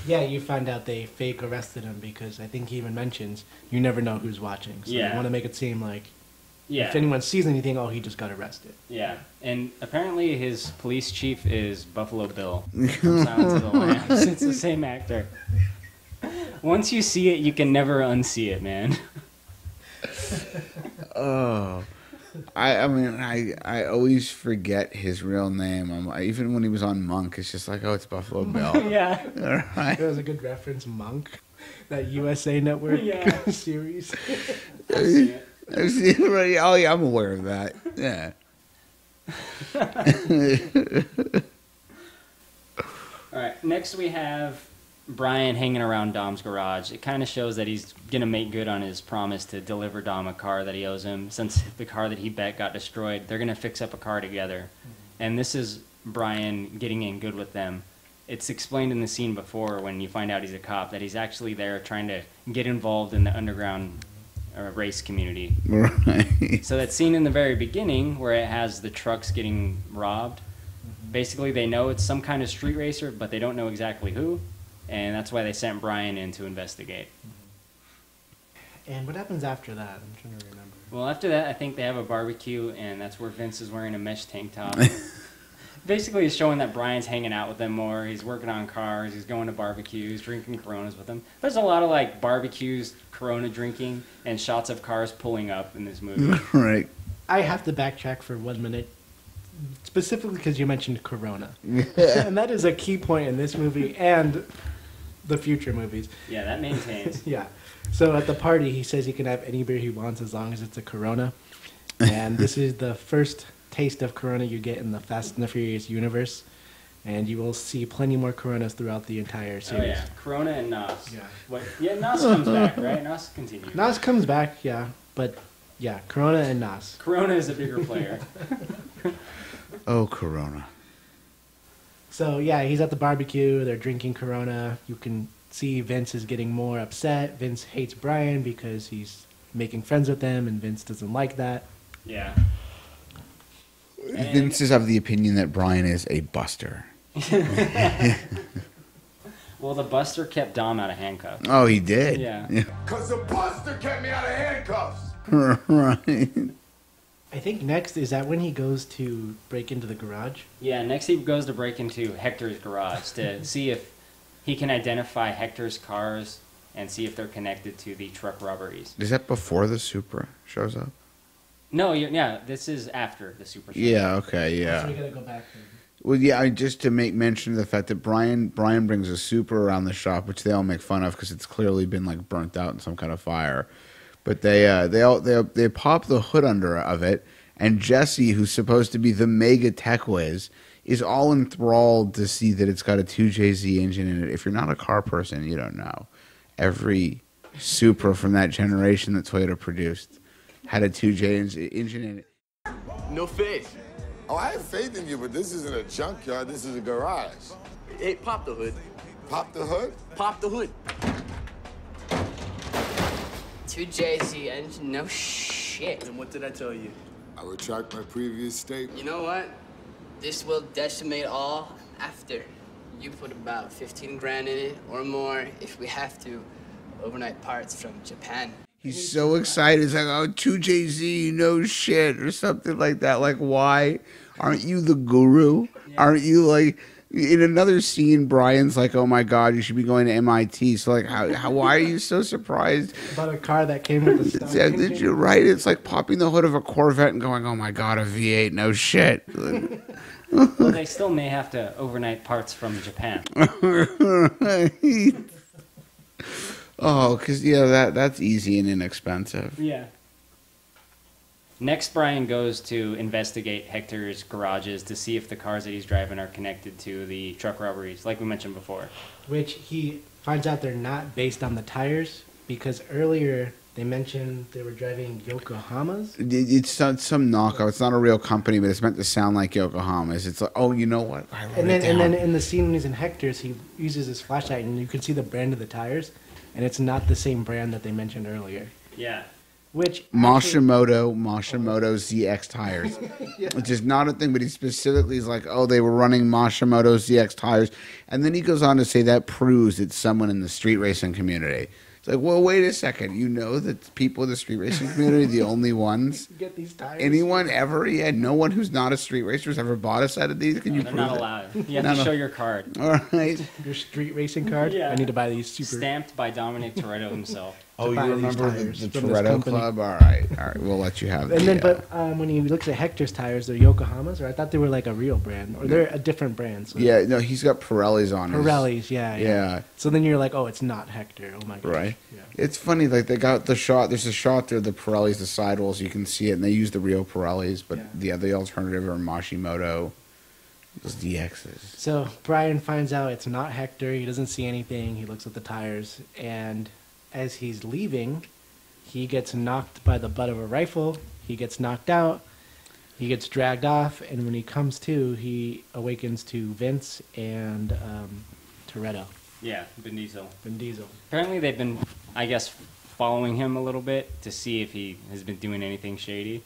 Yeah, you find out they fake arrested him because I think he even mentions you never know who's watching. So Yeah. you want to make it seem like Yeah. if anyone sees anything, oh, he just got arrested. Yeah, and apparently his police chief is Buffalo Bill from Silence of the Lambs. It's the same actor. Once you see it, you can never unsee it, man. Oh. I mean, I always forget his real name. Even when he was on Monk, it's just like, oh, it's Buffalo Bill. Yeah. All right. That was a good reference, Monk. That USA Network Yeah. series. I've seen it. I've seen it already. Oh, yeah, I'm aware of that. Yeah. All right, next we have Brian hanging around Dom's garage. It kind of shows that he's going to make good on his promise to deliver Dom a car that he owes him. Since the car that he bet got destroyed, they're going to fix up a car together. And this is Brian getting in good with them. It's explained in the scene before when you find out he's a cop that he's actually there trying to get involved in the underground race community. Right. So that scene in the very beginning where it has the trucks getting robbed, basically they know it's some kind of street racer, but they don't know exactly who. And that's why they sent Brian in to investigate. And what happens after that? I'm trying to remember. Well, after that, I think they have a barbecue, and that's where Vince is wearing a mesh tank top. Basically, it's showing that Brian's hanging out with them more. He's working on cars. He's going to barbecues, drinking Coronas with them. There's a lot of like barbecues, Corona drinking, and shots of cars pulling up in this movie. Right. I have to backtrack for 1 minute, specifically because you mentioned Corona. And that is a key point in this movie and the future movies. Yeah, that maintains. Yeah. So at the party, he says he can have any beer he wants as long as it's a Corona. And this is the first taste of Corona you get in the Fast and the Furious universe. And you will see plenty more Coronas throughout the entire series. Oh, yeah. Corona and Nos. Yeah. Yeah, Nos comes back, right? Nos continues. Nos comes back, yeah. But, yeah, Corona and Nos. Corona is a bigger player. Oh, Corona. So, yeah, he's at the barbecue. They're drinking Corona. You can see Vince is getting more upset. Vince hates Brian because he's making friends with them, and Vince doesn't like that. Yeah. Vince is of the opinion that Brian is a buster. Well, the buster kept Dom out of handcuffs. Oh, he did? Yeah. Because the buster kept me out of handcuffs. Right. I think next, is that when he goes to break into the garage? Yeah, next he goes to break into Hector's garage to see if he can identify Hector's cars and see if they're connected to the truck robberies. Is that before the Supra shows up? No, yeah, this is after the Super Show. Yeah, okay, yeah. So we gotta go back then. Well, yeah, just to make mention of the fact that Brian brings a Supra around the shop, which they all make fun of because it's clearly been like burnt out in some kind of fire. But they pop the hood under of it, and Jesse, who's supposed to be the mega tech whiz, is all enthralled to see that it's got a 2JZ engine in it. If you're not a car person, you don't know. Every Supra from that generation that Toyota produced had a 2J engine in it. No faith. Oh, I have faith in you, but this isn't a junkyard. This is a garage. Hey, pop the hood. Pop the hood? Pop the hood. 2JZ engine, no shit. And what did I tell you? I retract my previous statement. You know what? This will decimate all after. You put about 15 grand in it or more if we have to. Overnight parts from Japan. He's so excited. He's like, oh, 2JZ, no shit, or something like that. Like, why? Aren't you the guru? Yeah. Aren't you like... In another scene, Brian's like, "Oh my God, you should be going to MIT." So, like, why are you so surprised about a car that came with the stock engine? Did you right? It's like popping the hood of a Corvette and going, "Oh my God, a V8, no shit." Well, they still may have to overnight parts from Japan. Oh, because yeah, that's easy and inexpensive. Yeah. Next, Brian goes to investigate Hector's garages to see if the cars that he's driving are connected to the truck robberies, like we mentioned before. Which he finds out they're not based on the tires, because earlier they mentioned they were driving Yokohamas. It's some knockoff. It's not a real company, but it's meant to sound like Yokohamas. It's like, oh, you know what? And then in the scene when he's in Hector's, he uses his flashlight, and you can see the brand of the tires, and it's not the same brand that they mentioned earlier. Yeah. Which Mashimoto ZX tires, yeah. Which is not a thing, but he specifically is like, oh, they were running Mashimoto ZX tires, and then he goes on to say that proves it's someone in the street racing community. It's like, well, wait a second, you know that people in the street racing community are the only ones get these tires. Anyone ever? Yeah, no one who's not a street racer has ever bought a set of these. Can you? They're prove not it? allowed. You have to show your card. All right, your street racing card. Yeah. I need to buy these super stamped by Dominic Toretto himself. Oh, you remember the Toretto Club? All right, we'll let you have. But when he looks at Hector's tires, they're Yokohamas, or I thought they were like a real brand, or they're a different brand. So yeah, no, he's got Pirellis on. Pirellis, yeah. So then you're like, oh, it's not Hector. Oh my god. Right. Yeah. It's funny, like they got the shot. There's a shot there, the Pirellis, the sidewalls. You can see it, and they use the real Pirellis, but the alternative are Mashimoto. Those DXs. So Brian finds out it's not Hector. He doesn't see anything. He looks at the tires, and as he's leaving, he gets knocked by the butt of a rifle. He gets knocked out. He gets dragged off, and when he comes to, he awakens to Vince and Toretto. Yeah, Vin Diesel. Vin Diesel. Apparently they've been, I guess, following him a little bit to see if he has been doing anything shady.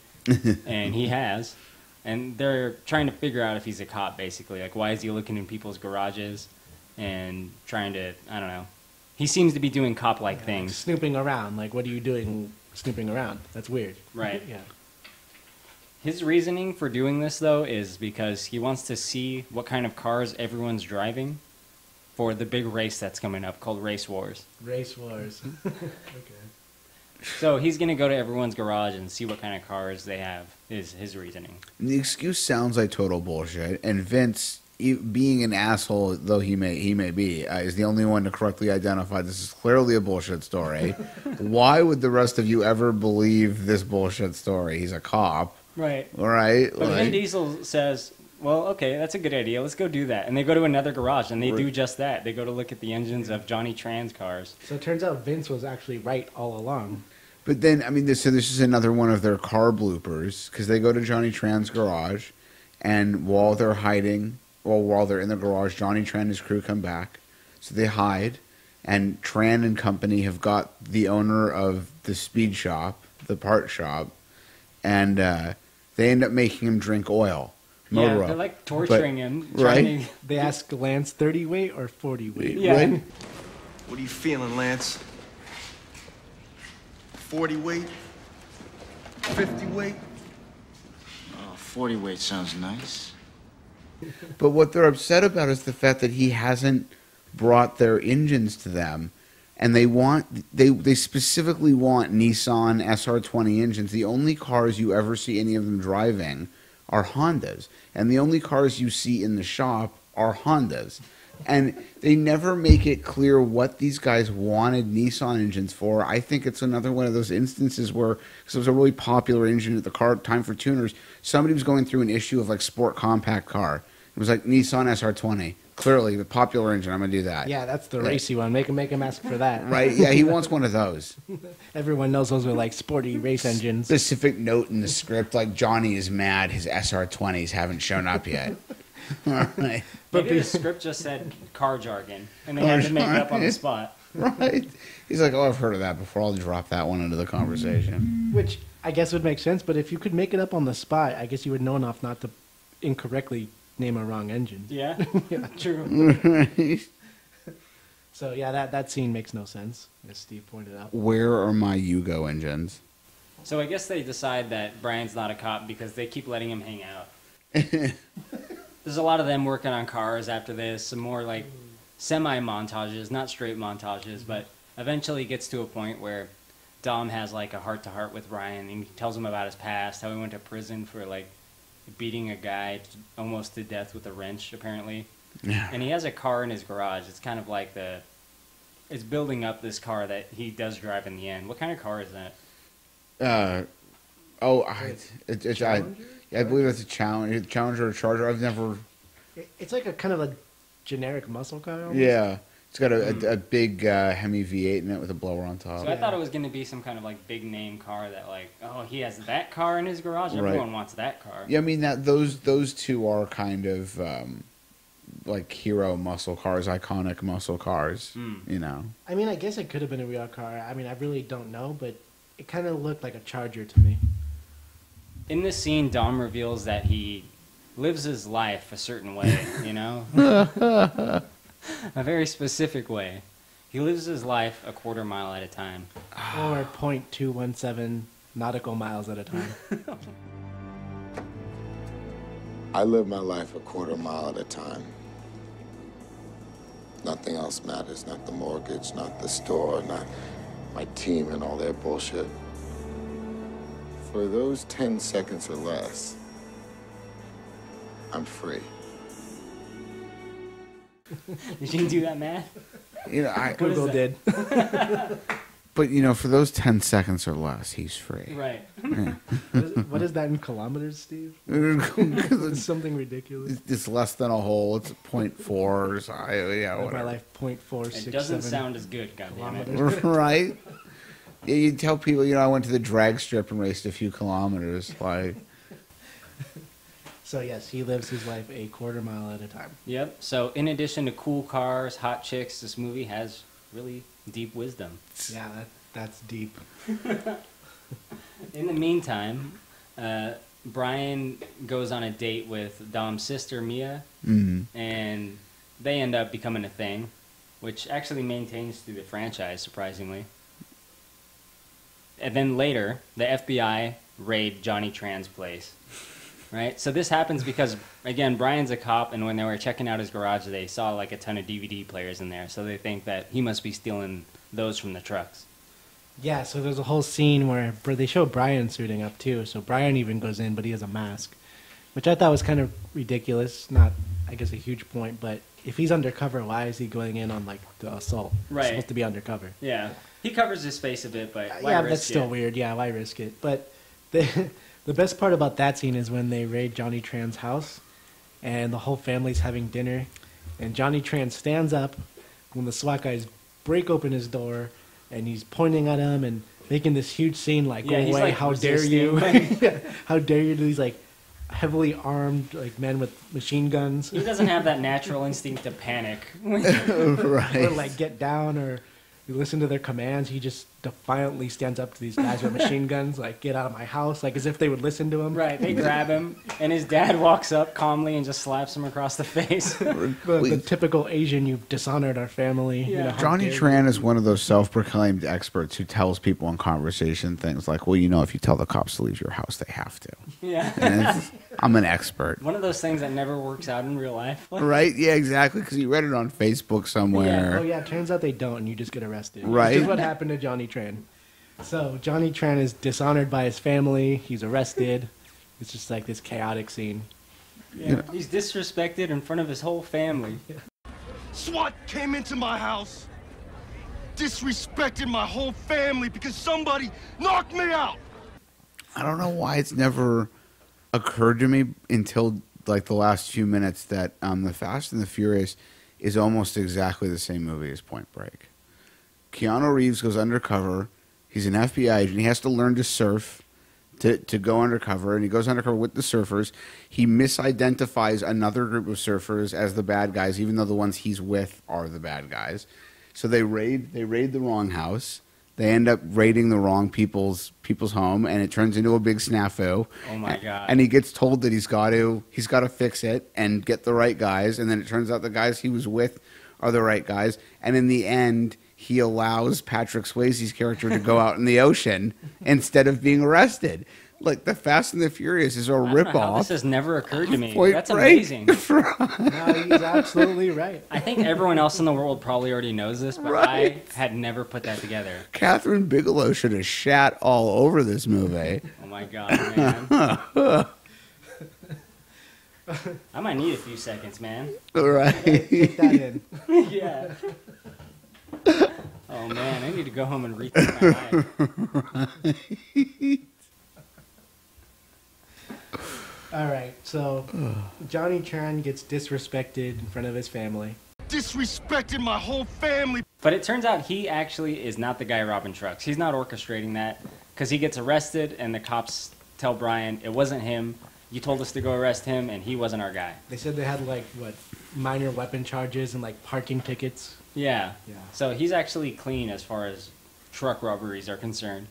And he has. And they're trying to figure out if he's a cop, basically. Like, why is he looking in people's garages and trying to, I don't know. He seems to be doing cop-like things. Like snooping around. Like, what are you doing snooping around? That's weird. Right. Yeah. His reasoning for doing this, though, is because he wants to see what kind of cars everyone's driving for the big race that's coming up called Race Wars. Race Wars. Okay. So he's going to go to everyone's garage and see what kind of cars they have, is his reasoning. And the excuse sounds like total bullshit, and Vince, being an asshole though he may be, is the only one to correctly identify this is clearly a bullshit story. Why would the rest of you ever believe this bullshit story? He's a cop. Right. Right? But Vin Diesel says, well, okay, that's a good idea. Let's go do that. And they go to another garage, and they do just that. They go to look at the engines of Johnny Tran's cars. So it turns out Vince was actually right all along. But then, I mean, this is another one of their car bloopers, because they go to Johnny Tran's garage, and while they're hiding, while they're in the garage, Johnny Tran and his crew come back. So they hide, and Tran and company have got the owner of the speed shop, the part shop, and they end up making him drink oil. Yeah, they're like torturing him. Right? They ask Lance 30 weight or 40 weight. Yeah. Right? What are you feeling, Lance? 40 weight? 50 weight? Oh, 40 weight sounds nice. But what they're upset about is the fact that he hasn't brought their engines to them, and they specifically want Nissan SR20 engines. The only cars you ever see any of them driving are Hondas, and the only cars you see in the shop are Hondas. And they never make it clear what these guys wanted Nissan engines for. I think it's another one of those instances where, because it was a really popular engine at the car time for tuners, somebody was going through an issue of like sport compact car. It was like Nissan SR20. Clearly, the popular engine, I'm going to do that. Yeah, that's the racy one. Make him ask for that. Right? Yeah, he wants one of those. Everyone knows those are like sporty race engines. Specific note in the script, like Johnny is mad his SR20s haven't shown up yet. Right. But the script just said car jargon, and they had to make it up on the spot. Right. He's like, oh, I've heard of that before. I'll drop that one into the conversation. Which I guess would make sense, but if you could make it up on the spot, I guess you would know enough not to incorrectly name a wrong engine. Yeah, yeah. True. So yeah, that scene makes no sense, as Steve pointed out. Where are my Yugo engines? So I guess they decide that Brian's not a cop because they keep letting him hang out. There's a lot of them working on cars after this, some more like semi-montages, not straight montages, but eventually gets to a point where Dom has like a heart-to-heart with Brian, and he tells him about his past, how he went to prison for like beating a guy almost to death with a wrench, apparently. Yeah. And he has a car in his garage. It's kind of like it's building up this car that he does drive in the end. What kind of car is that? I believe it's a Challenger or Charger. I've never. It's like a kind of a generic muscle car. Almost. Yeah, it's got a big Hemi V8 in it with a blower on top. So I thought it was going to be some kind of like big name car that like, oh, he has that car in his garage. Everyone wants that car. Yeah, I mean those two are kind of like hero muscle cars, iconic muscle cars. You know. I mean, I guess it could have been a real car. I mean, I really don't know, but it kind of looked like a Charger to me. In this scene, Dom reveals that he lives his life a certain way, you know? A very specific way. He lives his life a quarter mile at a time. Or 0.217 nautical miles at a time. I live my life a quarter mile at a time. Nothing else matters, not the mortgage, not the store, not my team and all their bullshit. For those 10 seconds or less, I'm free. Did you do that math? You know, Google did. But you know, for those 10 seconds or less, he's free. Right. Yeah. What is that in kilometers, Steve? It's something ridiculous. It's less than a hole. It's 0.4 or so. Yeah, Live whatever. my life 0.467. It doesn't sound as good, goddammit. Right? Yeah, you tell people, you know, I went to the drag strip and raced a few kilometers. Like, So yes, he lives his life a quarter mile at a time. Yep. So in addition to cool cars, hot chicks, this movie has really deep wisdom. Yeah, that's deep. In the meantime, Brian goes on a date with Dom's sister, Mia, and they end up becoming a thing, which actually maintains through the franchise, surprisingly. And then later, the FBI raid Johnny Tran's place. Right? So this happens because, again, Brian's a cop, and when they were checking out his garage, they saw like a ton of DVD players in there, so they think that he must be stealing those from the trucks. Yeah, so there's a whole scene where they show Brian suiting up too. So Brian even goes in, but he has a mask, which I thought was kind of ridiculous. Not, I guess, a huge point, but if he's undercover, why is he going in on like the assault? Right. He's supposed to be undercover. Yeah, he covers his face a bit, but why yeah, risk that's still it? weird. Yeah, why risk it? But the best part about that scene is when they raid Johnny Tran's house, and the whole family's having dinner, and Johnny Tran stands up when the SWAT guys break open his door. And he's pointing at him and making this huge scene, like, Yeah, go he's, away, like, how dare you? How dare you to these, like, heavily armed, like, men with machine guns. He doesn't have that natural instinct to panic. Right. Or, like, get down or listen to their commands. He just defiantly stands up to these guys with machine guns, like, get out of my house, like, as if they would listen to him. Right, they grab him, and his dad walks up calmly and just slaps him across the face. The typical Asian, you've dishonored our family. Yeah. You know, how Johnny dare Tran is one of those self-proclaimed experts who tells people in conversation things like, well, you know, if you tell the cops to leave your house, they have to. Yeah. And I'm an expert. One of those things that never works out in real life. Right? Yeah, exactly. Because you read it on Facebook somewhere. Oh, yeah, turns out they don't, and you just get arrested. Right. Which is what happened to Johnny Tran. So Johnny Tran is dishonored by his family. He's arrested. It's just like this chaotic scene. Yeah. He's disrespected in front of his whole family. SWAT came into my house, disrespected my whole family because somebody knocked me out. I don't know why it's never occurred to me until like the last few minutes that The Fast and the Furious is almost exactly the same movie as Point Break. Keanu Reeves goes undercover. He's an FBI agent. He has to learn to surf to go undercover, and he goes undercover with the surfers. He misidentifies another group of surfers as the bad guys, even though the ones he's with are the bad guys. So they raid the wrong house. They end up raiding the wrong people's home, and it turns into a big snafu. Oh my God. And he gets told that he's got to fix it and get the right guys, and then it turns out the guys he was with are the right guys. And in the end, he allows Patrick Swayze's character to go out in the ocean instead of being arrested. Like, The Fast and the Furious is a ripoff. This has never occurred to me. Point That's Break. amazing. No, he's absolutely right. I think everyone else in the world probably already knows this, but Right. I had never put that together. Catherine Bigelow should have shat all over this movie. Oh my God, man. I might need a few seconds, man. Right. Take that in. Yeah. Oh man, I need to go home and rethink my life. All right, so Johnny Tran gets disrespected in front of his family. Disrespected my whole family. But it turns out he actually is not the guy robbing trucks. He's not orchestrating that because he gets arrested and the cops tell Brian, it wasn't him. You told us to go arrest him and he wasn't our guy. They said they had like minor weapon charges and like parking tickets. Yeah. Yeah. So he's actually clean as far as truck robberies are concerned.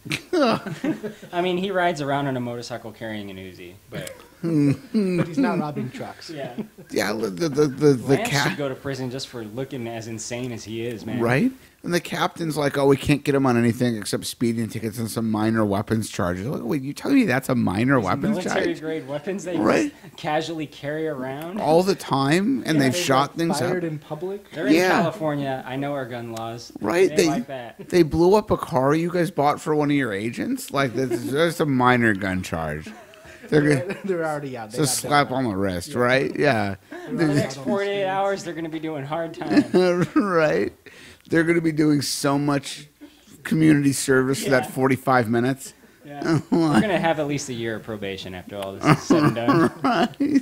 I mean, he rides around on a motorcycle carrying an Uzi, but But he's not robbing trucks. yeah. Yeah, the Lance cat. should go to prison just for looking as insane as he is, man. Right? And the captain's like, oh, we can't get him on anything except speeding tickets and some minor weapons charges. Like, wait, you telling me that's a minor weapons charge? Military-grade weapons they Right. just casually carry around. All the time? And Yeah, they've they, shot Like, things fired up? in public. They're in Yeah. California. I know our gun laws. Right? They like that. They blew up a car you guys bought for one of your agents? Like, this is just a minor gun charge. They're already out. They Just got slap done. on the wrist, right? Yeah. For the next 48 hours, they're going to be doing hard time. Right? They're going to be doing so much community service for that Yeah. 45 minutes. Yeah. They're going to have at least a year of probation after all this is said and done. Right?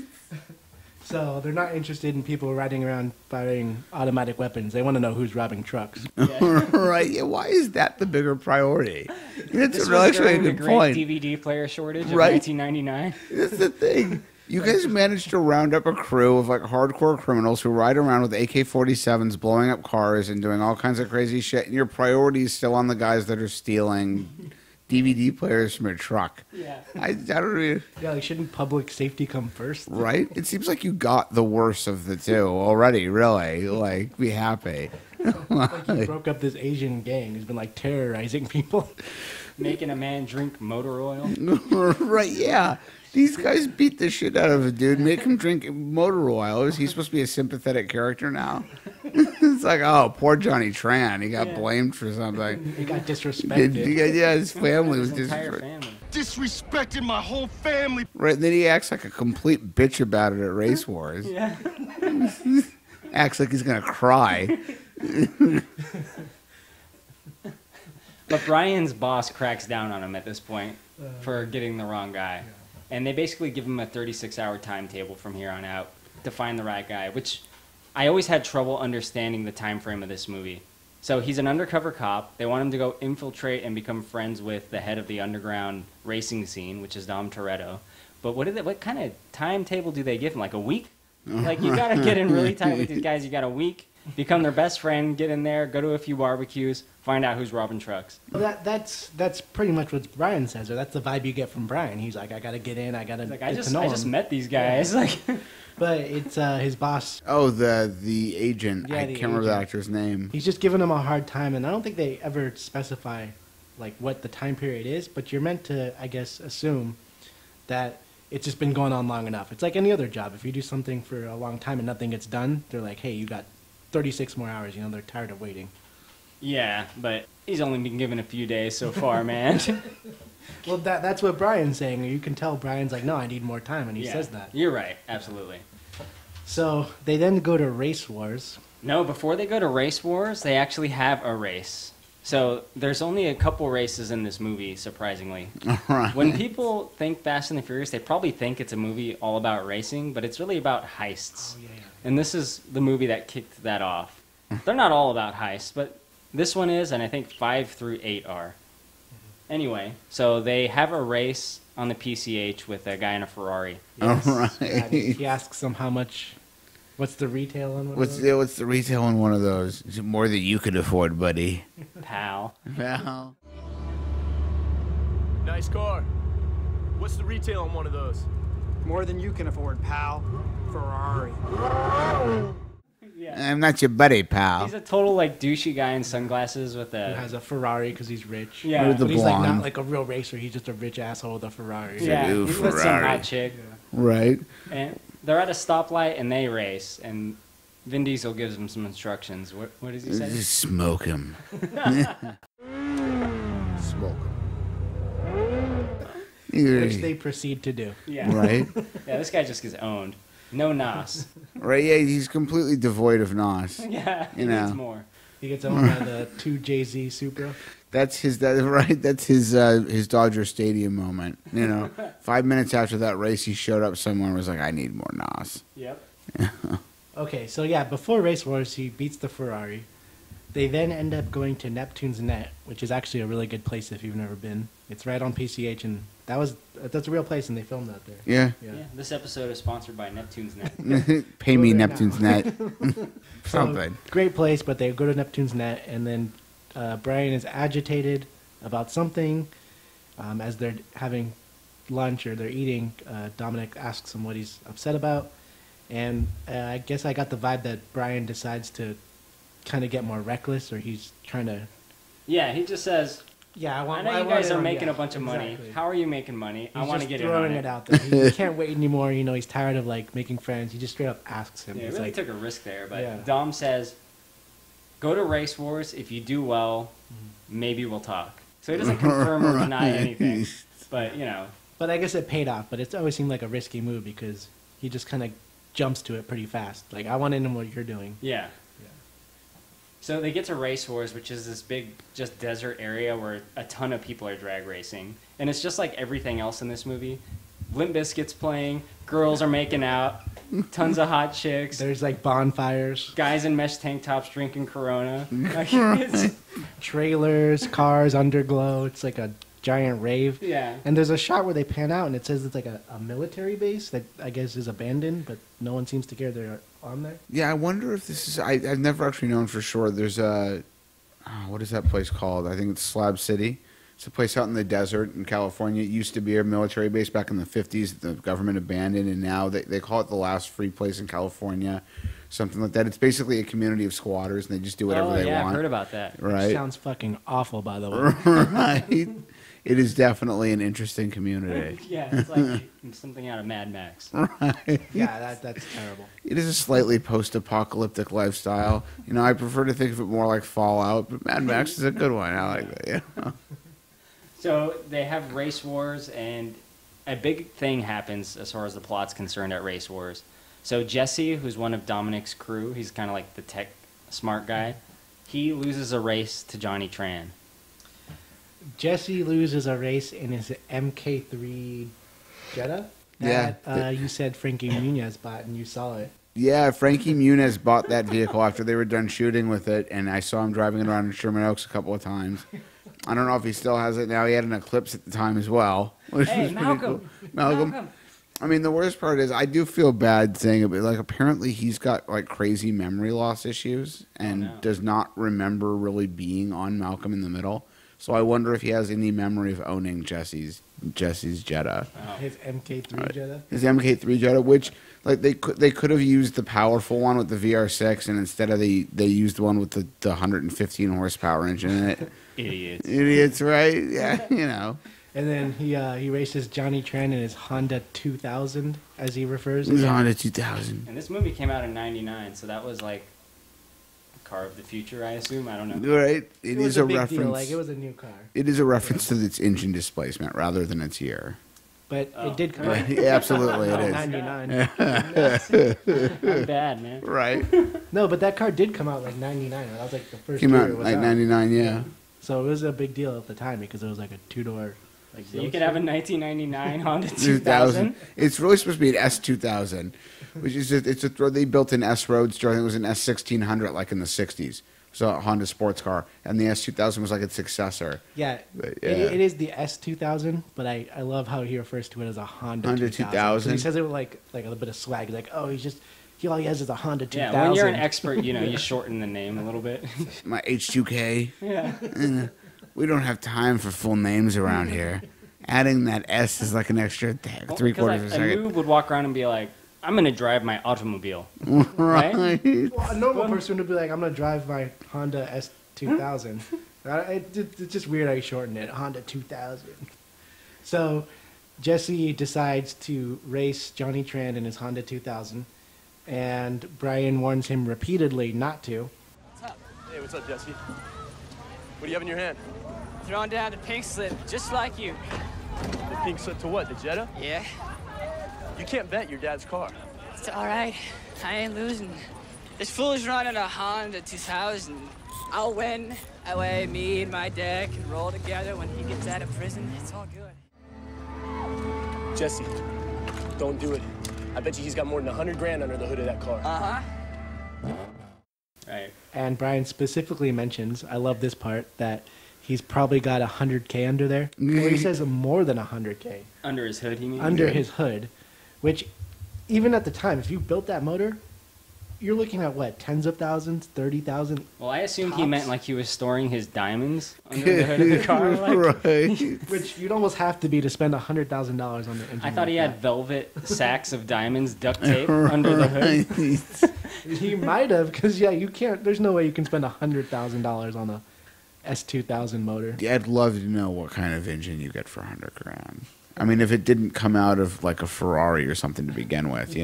So they're not interested in people riding around firing automatic weapons. They want to know who's robbing trucks. Right? Yeah, why is that the bigger priority? That's This really was actually a during the good great point. DVD player shortage of Right. 1999. That's the thing. You guys managed to round up a crew of like hardcore criminals who ride around with AK-47s, blowing up cars and doing all kinds of crazy shit, and your priority is still on the guys that are stealing DVD players from a truck. Yeah. I don't really... Yeah, like shouldn't public safety come first? Right? It seems like you got the worst of the two already, really. Like, be happy. Like he broke up this Asian gang who's been like terrorizing people. Making a man drink motor oil. Right, yeah. These guys beat the shit out of a dude, make him drink motor oil. Is he supposed to be a sympathetic character now? It's like, oh, poor Johnny Tran. He got blamed for something. He got disrespected. Yeah, his family was his entire family. Disrespected my whole family. Right, and then he acts like a complete bitch about it at Race Wars. Yeah. Acts like he's gonna cry. But Brian's boss cracks down on him at this point for getting the wrong guy. And they basically give him a 36-hour timetable from here on out to find the right guy, which I always had trouble understanding the time frame of this movie. So he's an undercover cop. They want him to go infiltrate and become friends with the head of the underground racing scene, which is Dom Toretto. But what kind of timetable do they give him? Like a week? Like, you got to get in really tight with these guys. You got a week, become their best friend, get in there, go to a few barbecues, find out who's robbing trucks. Well, that's pretty much what Brian says, or that's the vibe you get from Brian. He's like, I got to get in, I got to get to know him. I just met these guys. Yeah. Like, but it's his boss. Oh, the agent. Yeah, I can't remember the actor's name. He's just giving him a hard time, and I don't think they ever specify like what the time period is, but you're meant to, I guess, assume that it's just been going on long enough. It's like any other job. If you do something for a long time and nothing gets done, they're like, hey, you got 36 more hours. You know, they're tired of waiting. Yeah, but he's only been given a few days so far, man. Well, that's what Brian's saying. You can tell Brian's like, no, I need more time, and he says that. You're right, absolutely. So they then go to Race Wars. No, before they go to Race Wars, they actually have a race. So there's only a couple races in this movie, surprisingly. Right. When people think Fast and the Furious, they probably think it's a movie all about racing, but it's really about heists. Oh, yeah. And this is the movie that kicked that off. They're not all about heists, but this one is, and I think 5 through 8 are. Anyway, so they have a race on the PCH with a guy in a Ferrari. Yes. All right. He asks him how much. What's the retail on one of those? What's the retail on one of those? Is it more than you could afford, buddy? Pal. Pal. Nice car. What's the retail on one of those? More than you can afford, pal. Ferrari. Yeah. I'm not your buddy, pal. He's a total like douchey guy in sunglasses with a. Who has a Ferrari because he's rich. Yeah, with the but he's blonde. like not like a real racer. He's just a rich asshole with a Ferrari. Yeah, Ooh, he's with some Ferrari. hot chick. Right. And they're at a stoplight and they race, and Vin Diesel gives them some instructions. What does he say? Just smoke him. Smoke. Which they proceed to do. Yeah. Right. Yeah, this guy just gets owned. No nos. Right. Yeah, he's completely devoid of nos. Yeah, he You know. needs more. He gets owned by the 2 Jay-Z Supra. That's his. Right. That's his Dodger Stadium moment. You know, 5 minutes after that race, he showed up somewhere and was like, "I need more nos." Yep. Okay, so yeah, before Race Wars, he beats the Ferrari. They then end up going to Neptune's Net, which is actually a really good place if you've never been. It's right on PCH, and that's a real place, and they filmed that there. Yeah. Yeah. This episode is sponsored by Neptune's Net. Pay me Go there Neptune's now. Net. Something. So, great place, but they go to Neptune's Net, and then Brian is agitated about something. As they're having lunch or they're eating, Dominic asks him what he's upset about. And I guess I got the vibe that Brian decides to kind of get more reckless, or he's trying to... Yeah, he just says, Yeah, I know you guys are making a bunch of money. How are you making money? I want to get in on throwing it. it out there. He can't wait anymore. You know, he's tired of like making friends. He just straight up asks him. Yeah, He's really like, took a risk there. But Yeah. Dom says, go to Race Wars. If you do well, maybe we'll talk. So he doesn't confirm or deny anything. But, you know. But I guess it paid off. But it's always seemed like a risky move because he just kind of jumps to it pretty fast. Like, I want in on what you're doing. Yeah. So they get to Race Wars, which is this big, just desert area where a ton of people are drag racing. And it's just like everything else in this movie. Limp Bizkit's playing, girls are making out, tons of hot chicks. There's like bonfires. Guys in mesh tank tops drinking Corona. Like, it's, Trailers, cars, underglow. It's like a giant rave. Yeah. And there's a shot where they pan out and it says it's like a military base that I guess is abandoned, but no one seems to care they're on there. Yeah, I wonder if this is. I've never actually known for sure. There's a. What is that place called? I think it's Slab City. It's a place out in the desert in California. It used to be a military base back in the 50s. The government abandoned, and now they call it the last free place in California. something like that. It's basically a community of squatters, and they just do whatever they want. I've heard about that. Right? Which sounds fucking awful, by the way. Right. It is definitely an interesting community. Yeah, it's like something out of Mad Max. Right. Yeah, that's terrible. It is a slightly post-apocalyptic lifestyle. I prefer to think of it more like Fallout, but Mad Max is a good one. I like that. Yeah. So they have race wars, and a big thing happens as far as the plot's concerned at race wars. So Jesse, who's one of Dominic's crew, he's kind of like the tech smart guy. He loses a race to Johnny Tran. Jesse loses a race in his MK3 Jetta. Yeah. You said Frankie Muniz bought, and you saw it. Yeah, Frankie Muniz bought that vehicle after they were done shooting with it, and I saw him driving it around in Sherman Oaks a couple of times. I don't know if he still has it now. He had an Eclipse at the time as well. Hey, Malcolm. Malcolm. I mean, the worst part is I do feel bad saying it, but like apparently he's got like crazy memory loss issues and does not remember really being on Malcolm in the Middle. So I wonder if he has any memory of owning Jesse's Jetta. His MK3 Jetta. His MK3 Jetta, which like they could have used the powerful one with the VR6, and instead of they used the one with the 115 horsepower engine in it. Idiots, right? Yeah, And then he races Johnny Tran in his Honda 2000, as he refers to His it. Honda 2000. And this movie came out in '99, so that was like the car of the future, I assume. I don't know. Right? It was is a a big reference. deal. Like, it was a new car. It is a reference to its engine displacement rather than its year. But it did come out. Yeah, absolutely, it is. 99. I'm bad, man. Right. No, but that car did come out like 99. That was like the first Came year out it was like out. 99, yeah. So it was a big deal at the time because it was like a two-door. Like So you could have a 1999 Honda 2000. 2000. It's really supposed to be an S2000, which is they built an S Roadster. I think it was an S1600 like in the 60s. So a Honda sports car, and the S2000 was like its successor. Yeah, But, it is the S2000, but I love how he refers to it as a Honda 2000. 2000. He says it with like a bit of swag. He's like, oh, all he has is a Honda 2000. Yeah, when you're an expert, you shorten the name a little bit. My H2K. Yeah. We don't have time for full names around here. Adding that S is like an extra three-quarters of a second. A noob would walk around and be like, I'm going to drive my automobile. Right. Well, a normal person would be like, I'm going to drive my Honda S2000. It's just weird how he shortened it, Honda 2000. So Jesse decides to race Johnny Tran in his Honda 2000, and Brian warns him repeatedly not to. What's up? Hey, what's up, Jesse? What do you have in your hand? Throwing down the pink slip, just like you. The pink slip to what, the Jetta? Yeah, You can't bet your dad's car. it's all right. I ain't losing. This fool's running a Honda 2000. I'll win. That way, me and my dad can roll together when he gets out of prison. It's all good. Jesse, don't do it. I bet you he's got more than 100 grand under the hood of that car. Uh-huh. Right. And Brian specifically mentions, I love this part, that he's probably got 100K under there. Or he says more than 100K. Under his hood, you mean? Under his hood. Which, even at the time, if you built that motor, you're looking at what, tens of thousands, 30,000? Well, I assumed he tops? meant like he was storing his diamonds under the hood of the car. Like, Right. Which you'd almost have to be to spend $100,000 on the engine. I thought he like had velvet sacks of diamonds duct tape under the hood. that. He might have, because, yeah, you can't, there's no way you can spend $100,000 on a S2000 motor. Yeah, I'd love to know what kind of engine you get for 100 grand. I mean, if it didn't come out of like a Ferrari or something to begin with,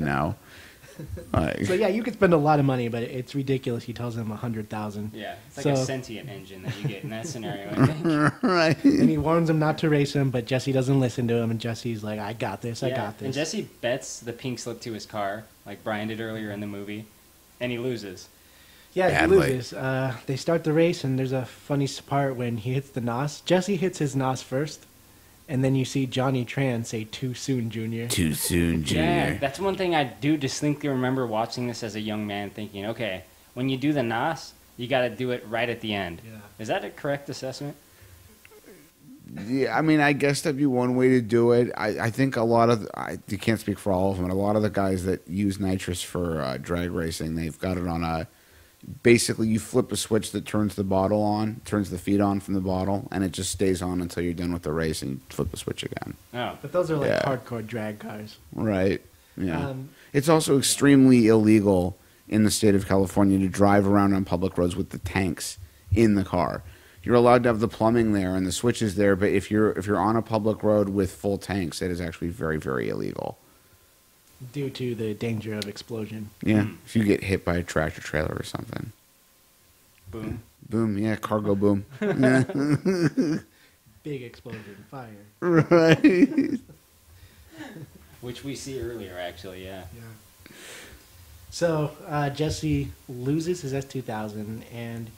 Like, So, yeah, you could spend a lot of money, but it's ridiculous. He tells him 100,000. Yeah, it's like a sentient engine that you get in that scenario, I think. Right. And he warns him not to race him, but Jesse doesn't listen to him, and Jesse's like, I got this, I got this. And Jesse bets the pink slip to his car, like Brian did earlier in the movie, and he loses. Yeah, Badly. he loses. They start the race, and there's a funny part when he hits the NOS. Jesse hits his NOS first, and then you see Johnny Tran say, "Too soon, Junior." Too soon, Junior. Yeah, that's one thing I do distinctly remember watching this as a young man, thinking, okay, when you do the NOS, you got to do it right at the end. Yeah. Is that a correct assessment? Yeah, I mean, I guess that'd be one way to do it. I think a lot of you can't speak for all of them, but a lot of the guys that use nitrous for drag racing, they've got it on a. Basically, you flip a switch that turns the bottle on, turns the feed on from the bottle, and it just stays on until you're done with the race, and you flip the switch again. Oh. But those are like Yeah. hardcore drag cars. Right. Yeah. Um, It's also extremely illegal in the state of California to drive around on public roads with the tanks in the car. You're allowed to have the plumbing there and the switches there, but if you're on a public road with full tanks, it is actually very, very illegal. Due to the danger of explosion. Yeah, if you get hit by a tractor trailer or something. Boom. Boom, yeah, cargo boom. Big explosion, fire. Right. Which we see earlier, actually, yeah. So Jesse loses his S2000, and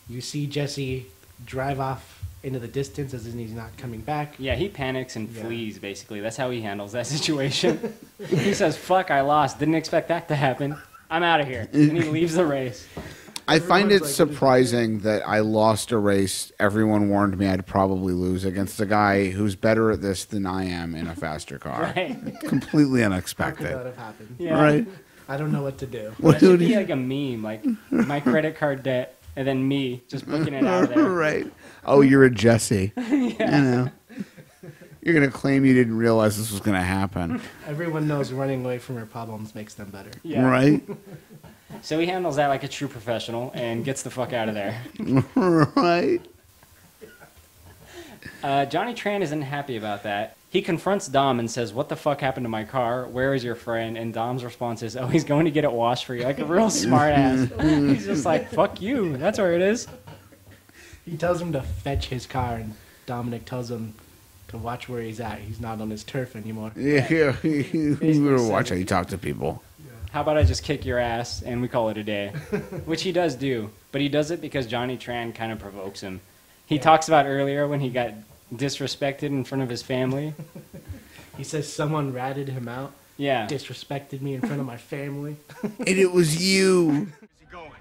you see Jesse drive off into the distance as in he's not coming back. Yeah, he panics and flees, basically. That's how he handles that situation. He says, fuck, I lost. Didn't expect that to happen. I'm out of here. And he leaves the race. I find it surprising that I lost a race everyone warned me I'd probably lose against a guy who's better at this than I am in a faster car. Right. Completely unexpected. How could that have happened? Yeah. Right. I don't know what to do. That should be like a meme, like my credit card debt, and then me just booking it out of there. Right. Oh, you're a Jesse. Yeah. You know. You're going to claim you didn't realize this was going to happen. Everyone knows running away from your problems makes them better. Yeah. Right. So he handles that like a true professional and gets the fuck out of there. Right. Johnny Tran isn't happy about that. He confronts Dom and says, what the fuck happened to my car? Where is your friend? And Dom's response is, oh, he's going to get it washed for you. Like a real smart ass. He's just like, fuck you. That's where it is. He tells him to fetch his car, and Dominic tells him to watch where he's at. He's not on his turf anymore. Yeah. You better watch how you talk to people. How about I just kick your ass and we call it a day? Which he does do. But he does it because Johnny Tran kind of provokes him. He talks about earlier when he got disrespected in front of his family. He says someone ratted him out. Yeah. Disrespected me in front of my family. And it was you. Where's he going?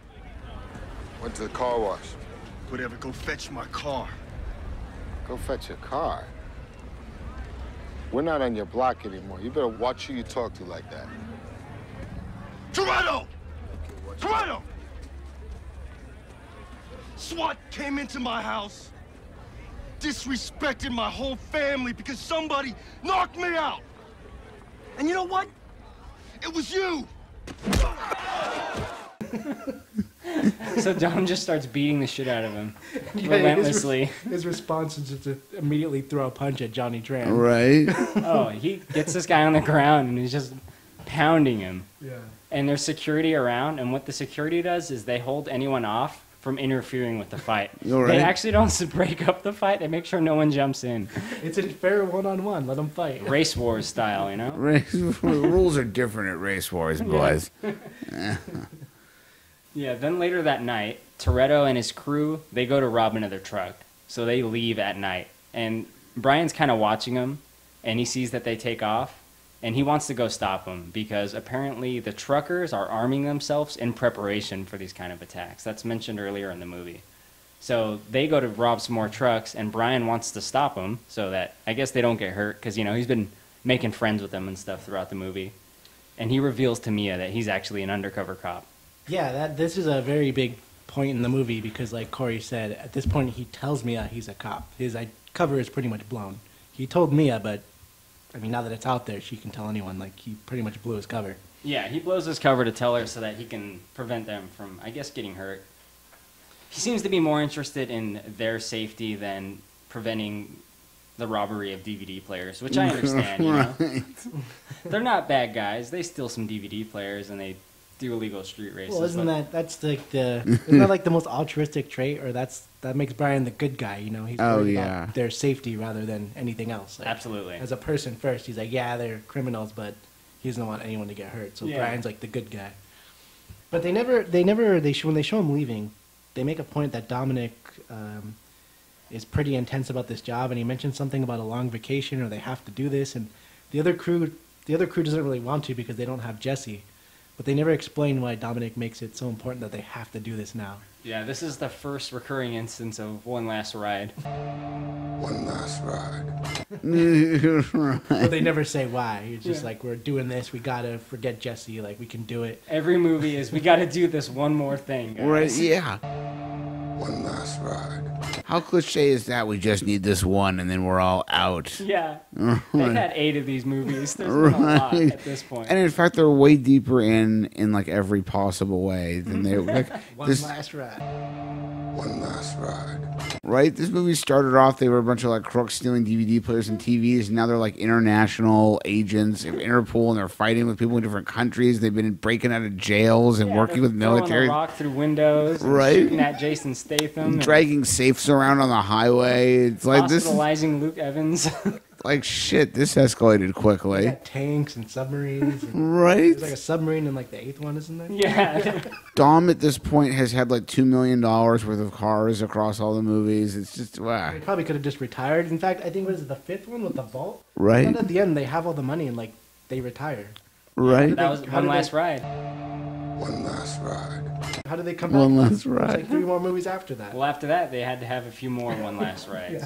Went to the car wash. Whatever, go fetch my car. Go fetch your car. We're not on your block anymore. You better watch who you talk to like that. Toretto! Toretto! SWAT came into my house, disrespected my whole family because somebody knocked me out. And you know what? It was you! So Dom just starts beating the shit out of him relentlessly. His response is just to immediately throw a punch at Johnny Tran. Right. Oh, he gets this guy on the ground and he's just pounding him. Yeah. And there's security around, and what the security does is they hold anyone off from interfering with the fight. Right. They actually don't break up the fight. They make sure no one jumps in. It's a fair one-on-one. Let them fight. Race wars style, you know? Rules are different at race wars, boys. Yeah, then later that night, Toretto and his crew, they go to rob another truck. So they leave at night. And Brian's kind of watching them, and he sees that they take off. And he wants to go stop them because apparently the truckers are arming themselves in preparation for these kind of attacks. That's mentioned earlier in the movie. So they go to rob some more trucks, and Brian wants to stop them so that I guess they don't get hurt because, you know, he's been making friends with them and stuff throughout the movie. And he reveals to Mia that he's actually an undercover cop. Yeah, this is a very big point in the movie because, like Corey said, at this point he tells Mia he's a cop. His cover is pretty much blown. He told Mia, but I mean, now that it's out there, she can tell anyone. Like, he pretty much blew his cover. Yeah, he blows his cover to tell her so that he can prevent them from, I guess, getting hurt. He seems to be more interested in their safety than preventing the robbery of DVD players, which I understand, you know? They're not bad guys. They steal some DVD players and they do illegal street races. Well, isn't that like the most altruistic trait, or that makes Brian the good guy? You know, he's worried about their safety rather than anything else. Like, absolutely. As a person first, he's like, yeah, they're criminals, but he doesn't want anyone to get hurt. So Brian's like the good guy. But when they show him leaving, they make a point that Dominic is pretty intense about this job, and he mentions something about a long vacation or they have to do this, and the other crew doesn't really want to because they don't have Jesse. But they never explain why Dominic makes it so important that they have to do this now. Yeah, this is the first recurring instance of one last ride. One last ride. But they never say why. It's just like, we're doing this, we gotta forget Jesse, like, we can do it. Every movie is, we gotta do this one more thing, guys. Right, yeah. One last ride. How cliche is that? We just need this one, and then we're all out. Yeah. They've had 8 of these movies. There's been a lot at this point. And in fact, they're way deeper in like every possible way than they like. One last ride. One last ride. Right? This movie started off, they were a bunch of like crooks stealing DVD players and TVs, and now they're like international agents of Interpol, and they're fighting with people in different countries. They've been breaking out of jails and working with military. Throwing a rock through windows, right? Shooting at Jason Statham, dragging safes around on the highway. It's like this. Hospitalizing Luke Evans. Like shit, this escalated quickly. They got tanks and submarines. And right? There's like a submarine in like the 8th one, isn't there? Yeah. Dom at this point has had like $2 million worth of cars across all the movies. It's just wow. They probably could have just retired. In fact, I think what is it, the 5th one with the vault? Right. And at the end, they have all the money and like they retire. Right. That was one last ride. One last ride. How did they come back? One last ride. There's like 3 more movies after that. Well, after that, they had to have a few more one last rides.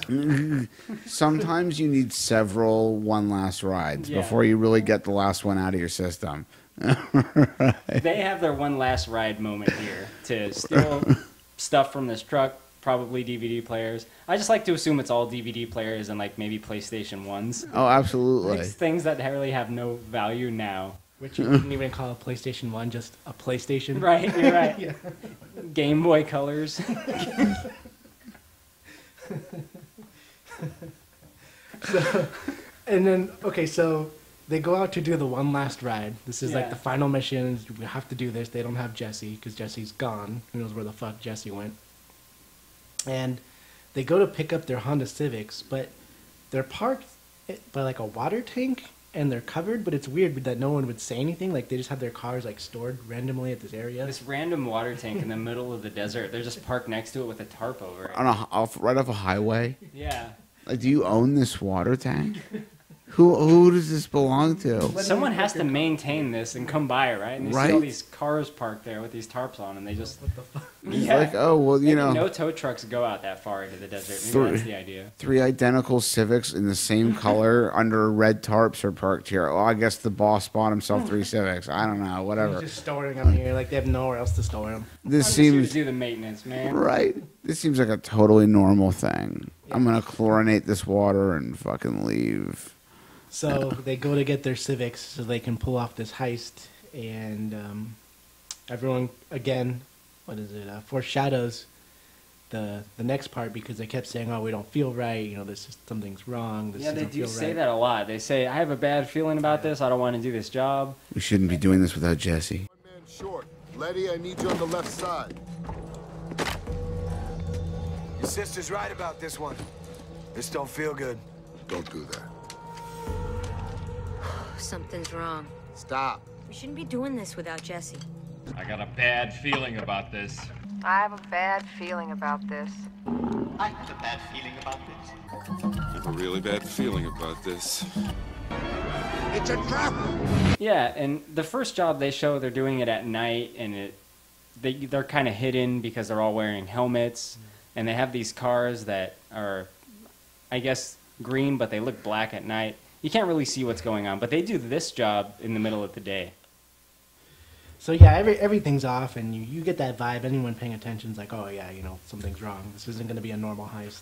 Sometimes you need several one last rides before you really get the last one out of your system. Right. They have their one last ride moment here to steal stuff from this truck, probably DVD players. I just like to assume it's all DVD players and like maybe PlayStation 1s. Oh, absolutely. It's things that really have no value now. Which you couldn't even call a PlayStation 1, just a PlayStation. Right, you're right. Yeah. Game Boy Colors. So, and then, okay, so they go out to do the one last ride. This is like the final mission. We have to do this. They don't have Jesse because Jesse's gone. Who knows where the fuck Jesse went. And they go to pick up their Honda Civics, but they're parked by like a water tank. And they're covered, but it's weird that no one would say anything. Like, they just have their cars, like, stored randomly at this area. This random water tank in the middle of the desert. They're just parked next to it with a tarp over it. Right off a highway? Yeah. Like, do you own this water tank? Who does this belong to? Someone has to maintain this and come by, right? And they see all these cars parked there with these tarps on, and they just... What the fuck? Yeah. Like, oh, well, you know... No tow trucks go out that far into the desert. Maybe that's the idea. 3 identical Civics in the same color under red tarps are parked here. Well, I guess the boss bought himself 3 Civics. I don't know, whatever. He's just storing them here. Like, they have nowhere else to store them. This seems... do the maintenance, man. Right. This seems like a totally normal thing. Yeah. I'm going to chlorinate this water and fucking leave. So they go to get their Civics so they can pull off this heist, and everyone again, foreshadows the next part because they kept saying, "Oh, we don't feel right. You know, something's wrong." Yeah, they do say that a lot. They say, "I have a bad feeling about this. I don't want to do this job." We shouldn't be doing this without Jesse. One man short. Letty, I need you on the left side. Your sister's right about this one. This don't feel good. Don't do that. Something's wrong. Stop. We shouldn't be doing this without Jesse. I got a bad feeling about this. I have a bad feeling about this. I have a bad feeling about this. I have a really bad feeling about this. It's a trap! Yeah, and the first job they show, they're doing it at night, and they're kind of hidden because they're all wearing helmets, and they have these cars that are, I guess, green, but they look black at night. You can't really see what's going on, but they do this job in the middle of the day. So yeah, everything's off, and you get that vibe. Anyone paying attention is like, oh yeah, you know, something's wrong. This isn't going to be a normal heist.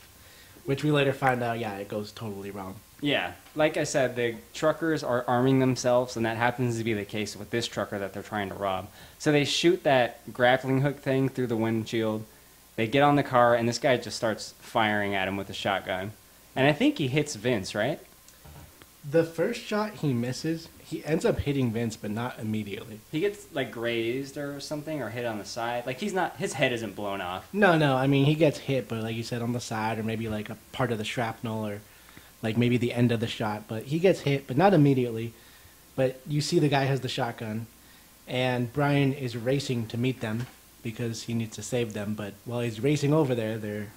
Which we later find out, yeah, it goes totally wrong. Yeah, like I said, the truckers are arming themselves, and that happens to be the case with this trucker that they're trying to rob. So they shoot that grappling hook thing through the windshield. They get on the car, and this guy just starts firing at him with a shotgun. And I think he hits Vince, right? The first shot he misses, he ends up hitting Vince, but not immediately. He gets like grazed or something, or hit on the side. Like his head isn't blown off. No, I mean he gets hit, but like you said, on the side, or maybe like a part of the shrapnel, or like maybe the end of the shot. But he gets hit, but not immediately. But you see the guy has the shotgun, and Brian is racing to meet them because he needs to save them. But while he's racing over there, they're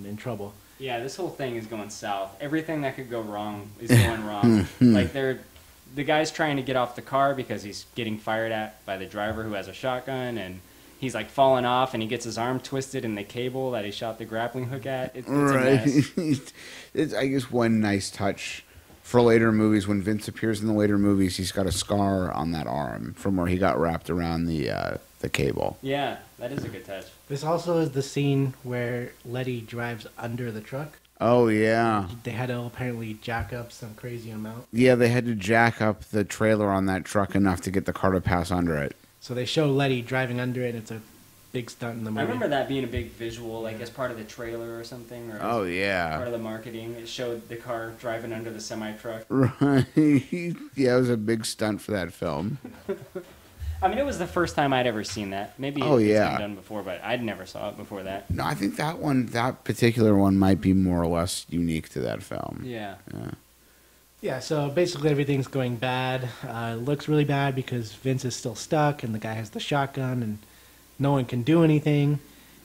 in trouble. Yeah, this whole thing is going south. Everything that could go wrong is going wrong. Like the guy's trying to get off the car because he's getting fired at by the driver who has a shotgun, and he's like falling off, and he gets his arm twisted in the cable that he shot the grappling hook at. It's a mess. It's, I guess, one nice touch for later movies. When Vince appears in the later movies, he's got a scar on that arm from where he got wrapped around the the cable. Yeah, that is a good touch. This also is the scene where Letty drives under the truck. Oh, yeah. They had to apparently jack up some crazy amount. Yeah, they had to jack up the trailer on that truck enough to get the car to pass under it. So they show Letty driving under it, and it's a big stunt in the movie. I remember that being a big visual, like as part of the trailer or something. Or Oh, yeah. Part of the marketing. It showed the car driving under the semi-truck. Right. Yeah, it was a big stunt for that film. I mean, it was the first time I'd ever seen that. Maybe Oh, it's yeah. been done before, but I'd never saw it before that. No, I think that particular one might be more or less unique to that film. Yeah. Yeah, so basically everything's going bad. It looks really bad because Vince is still stuck, and the guy has the shotgun, and no one can do anything.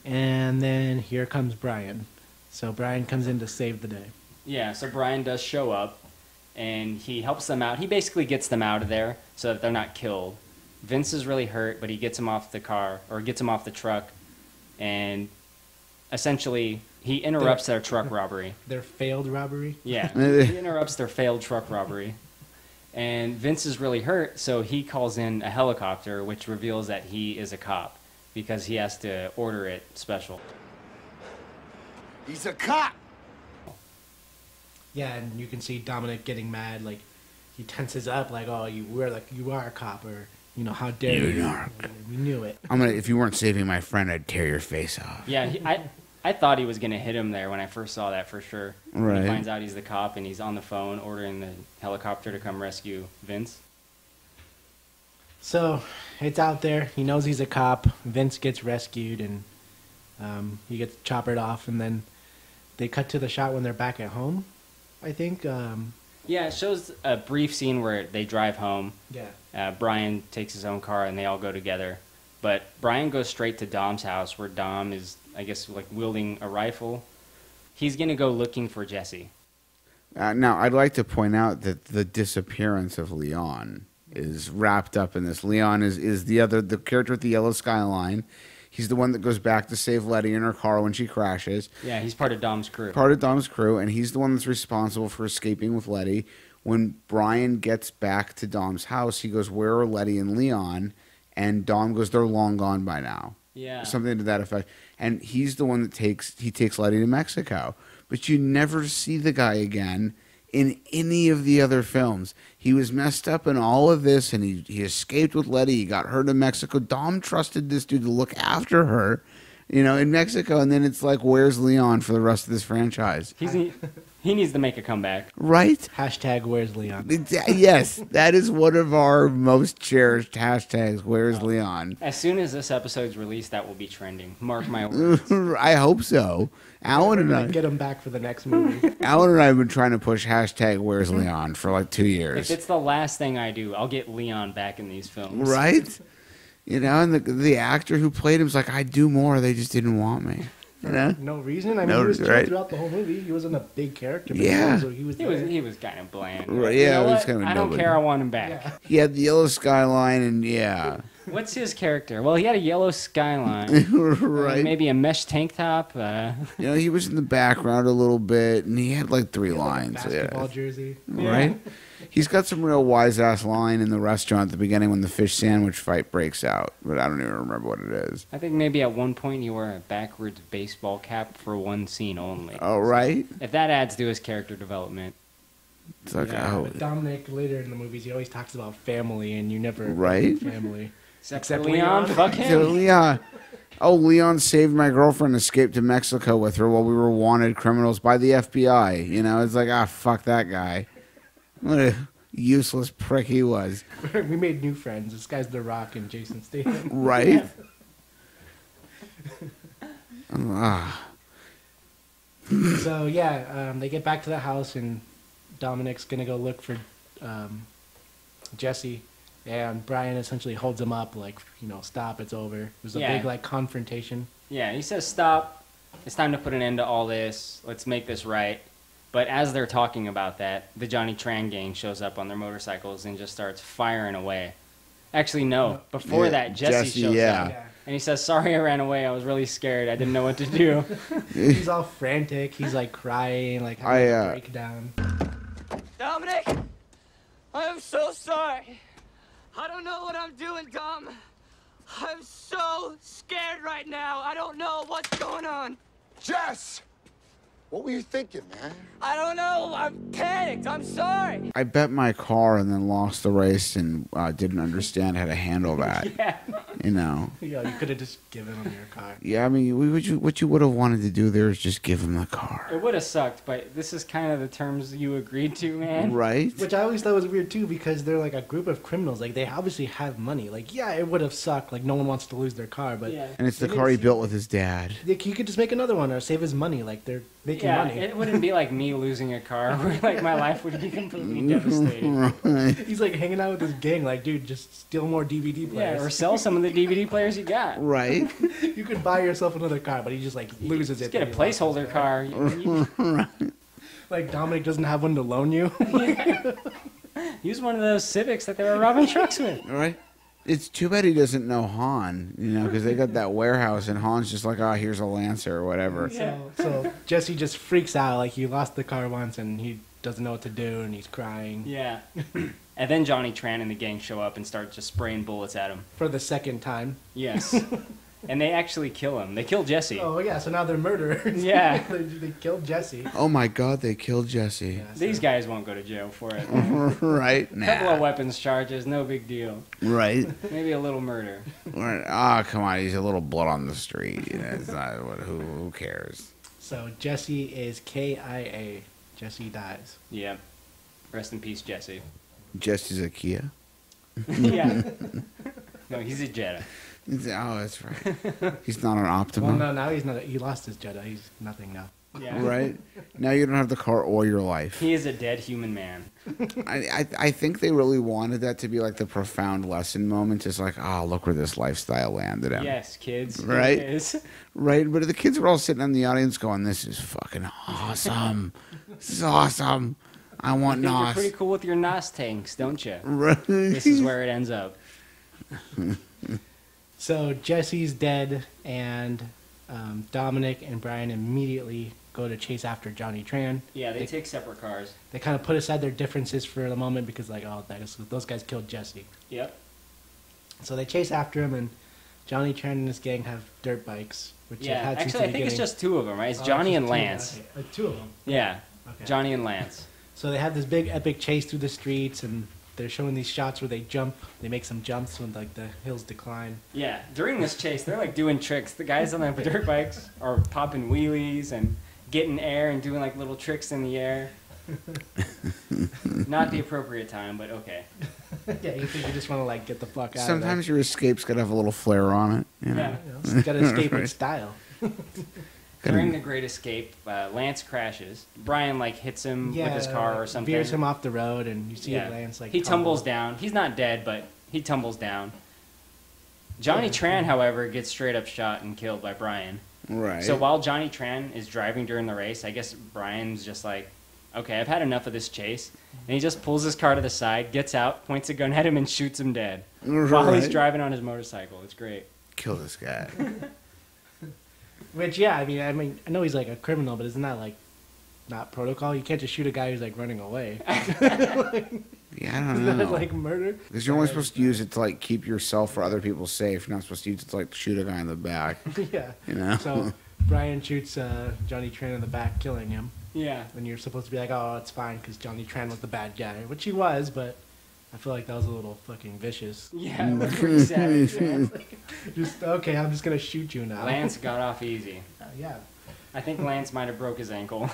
And then here comes Brian. So Brian comes in to save the day. Yeah, so Brian does show up, and he helps them out. He basically gets them out of there so that they're not killed. Vince is really hurt, but he gets him off the car, or gets him off the truck, and essentially he interrupts their truck robbery. Their failed robbery? Yeah, he interrupts their failed truck robbery. And Vince is really hurt, so he calls in a helicopter, which reveals that he is a cop, because he has to order it special. He's a cop! Yeah, and you can see Dominic getting mad, like, he tenses up, like, oh, you are a cop, or, you know, how dare you? We knew it. If you weren't saving my friend, I'd tear your face off. Yeah, I thought he was going to hit him there when I first saw that for sure. Right. He finds out he's the cop, and he's on the phone ordering the helicopter to come rescue Vince. So, it's out there. He knows he's a cop. Vince gets rescued, and he gets choppered off, and then they cut to the shot when they're back at home, I think. Yeah, it shows a brief scene where they drive home. Yeah. Brian takes his own car, and they all go together. But Brian goes straight to Dom's house, where Dom is, I guess, like wielding a rifle. He's going to go looking for Jesse. Now, I'd like to point out that the disappearance of Leon is wrapped up in this. Leon is the character with the yellow skyline. He's the one that goes back to save Letty in her car when she crashes. Yeah, he's part of Dom's crew. Part of Dom's crew, and he's the one that's responsible for escaping with Letty. When Brian gets back to Dom's house, he goes, "Where are Letty and Leon?" And Dom goes, "They're long gone by now." Yeah. Something to that effect. And he's the one that takes Letty to Mexico. But you never see the guy again in any of the other films. He was messed up in all of this, and he escaped with Letty. He got her to Mexico. Dom trusted this dude to look after her, in Mexico. And then it's like, where's Leon for the rest of this franchise? He needs to make a comeback. Right? Hashtag where's Leon? Yes, that is one of our most cherished hashtags, where's Leon? As soon as this episode's released, that will be trending. Mark my words. I hope so. Alan and I get him back for the next movie. Alan and I have been trying to push hashtag where's Leon for like 2 years. If it's the last thing I do, I'll get Leon back in these films. Right? And the actor who played him is like, I'd do more, they just didn't want me. No reason. I mean, he was chill throughout the whole movie. He wasn't a big character. But yeah. He was kind of bland. Right, yeah, he was kind of I don't care. I want him back. Yeah. He had the yellow skyline, and yeah. What's his character? Well, he had a yellow skyline. Right. Maybe a mesh tank top. He was in the background a little bit, and he had like 3 lines. Basketball jersey. Right? Yeah. He's got some real wise-ass line in the restaurant at the beginning when the fish sandwich fight breaks out, but I don't even remember what it is. I think maybe at one point he wore a backwards baseball cap for one scene only. Oh, right? If that adds to his character development. It's like, But Dominic, later in the movies, he always talks about family, and you never right? Family. Except Leon. Fuck him. Leon. Oh, Leon saved my girlfriend, escaped to Mexico with her while we were wanted criminals by the FBI. It's like, fuck that guy. What a useless prick he was. We made new friends. This guy's The Rock and Jason Statham. Right? So, they get back to the house, and Dominic's going to go look for Jesse. And Brian essentially holds him up, like, stop, it's over. There's a big, confrontation. Yeah, he says, stop. It's time to put an end to all this. Let's make this right. But as they're talking about that, the Johnny Tran gang shows up on their motorcycles and just starts firing away. Actually, no. Before that, Jesse shows up. And he says, sorry I ran away. I was really scared. I didn't know what to do. He's all frantic. He's, crying, having a breakdown. Dominic, I am so sorry. I don't know what I'm doing, Dom. I'm so scared right now. I don't know what's going on. Jess! What were you thinking, man? I don't know. I'm panicked. I'm sorry. I bet my car and then lost the race and didn't understand how to handle that. Yeah. You know. Yeah, you could have just given him your car. Yeah, I mean, what you would have wanted to do there is just give him the car. It would have sucked, but this is kind of the terms you agreed to, man. Right? Which I always thought was weird too, because they're like a group of criminals. Like, they obviously have money. Like, yeah, it would have sucked. Like, no one wants to lose their car, but Yeah. And it's the car he built with his dad. like, you could just make another one or save his money. Like, they're making Yeah, money. it wouldn't be like me losing a car where like my life would be completely devastated. He's like hanging out with his gang. Like, dude, just steal more DVD players. Yeah, or sell some of the DVD players you got. Right. You could buy yourself another car, but he just like loses Just it. get a placeholder car. Right. Like, Dominic doesn't have one to loan you. Use one of those Civics that they were robbing trucks with. Right. It's too bad he doesn't know Han, you know, because they got that warehouse and Han's just like, here's a Lancer or whatever. Yeah. So Jesse just freaks out. Like, he lost the car once and he doesn't know what to do and he's crying. Yeah. And then Johnny Tran and the gang show up and start just spraying bullets at him. For the second time. Yes. And they actually kill him. They kill Jesse. Oh, yeah, so now they're murderers. Yeah. they killed Jesse. Oh my God, they killed Jesse. Yeah, These guys won't go to jail for it. Right? Couple of Nah. weapons charges, no big deal. Right? Maybe a little murder. Come on, he's a little blood on the street. You know, it's not, who cares? So Jesse is KIA. Jesse dies. Yeah. Rest in peace, Jesse. Jesse's a Kia? Yeah. No, he's a Jedi. Oh, that's right. He's not an Optima. Well, no, now he's not. He lost his Jedi. He's nothing now. Yeah. Right? Now you don't have the car or your life. He is a dead human man. I think they really wanted that to be like the profound lesson moment. It's like, look where this lifestyle landed him. Yes, kids. Right? It is. Right? But the kids were all sitting in the audience going, this is fucking awesome. This is awesome. I want You think you're NOS. pretty cool with your NOS tanks, don't you? Right. This is where it ends up. So Jesse's dead, and Dominic and Brian immediately go to chase after Johnny Tran. Yeah, they take separate cars. They kind of put aside their differences for the moment because, like, those guys killed Jesse. Yep. So they chase after him, and Johnny Tran and his gang have dirt bikes. Which Yeah, had since actually, the I think it's beginning. just two of them, right? It's Oh, Johnny just and two? Lance. Okay. Two of them. Yeah, Okay. Johnny and Lance. So they have this big epic chase through the streets, and they're showing these shots where they jump. They make some jumps when like the hills decline. Yeah, during this chase, they're like doing tricks. The guys on the dirt bikes are popping wheelies and getting air and doing like little tricks in the air. Not the appropriate time, but okay. Yeah, you think you just want to like get the fuck out. Sometimes your escape's got to have a little flair on it. You know? Yeah. You got to escape in Right. style. During the Great Escape, Lance crashes. Brian like hits him with his car or something. Veers him off the road, and you see Lance like he tumbles down. He's not dead, but he tumbles down. Johnny Tran, however, gets straight up shot and killed by Brian. Right. So while Johnny Tran is driving during the race, I guess Brian's just like, okay, I've had enough of this chase. And he just pulls his car to the side, gets out, points a gun at him, and shoots him dead. While he's Right. driving on his motorcycle. It's great. Kill this guy. Which, yeah, I mean, I know he's like a criminal, but isn't that like not protocol? You can't just shoot a guy who's like running away. Yeah, I don't Isn't know. that like murder? Because you're only supposed to use it to like keep yourself or other people safe. You're not supposed to use it to like shoot a guy in the back. Yeah. You know? So Brian shoots Johnny Tran in the back, killing him. Yeah. And you're supposed to be like, oh, it's fine because Johnny Tran was the bad guy, which he was, but I feel like that was a little fucking vicious. Yeah, it was pretty savage. Man. Just, okay, I'm just going to shoot you now. Lance got off easy. Yeah. I think Lance might have broke his ankle.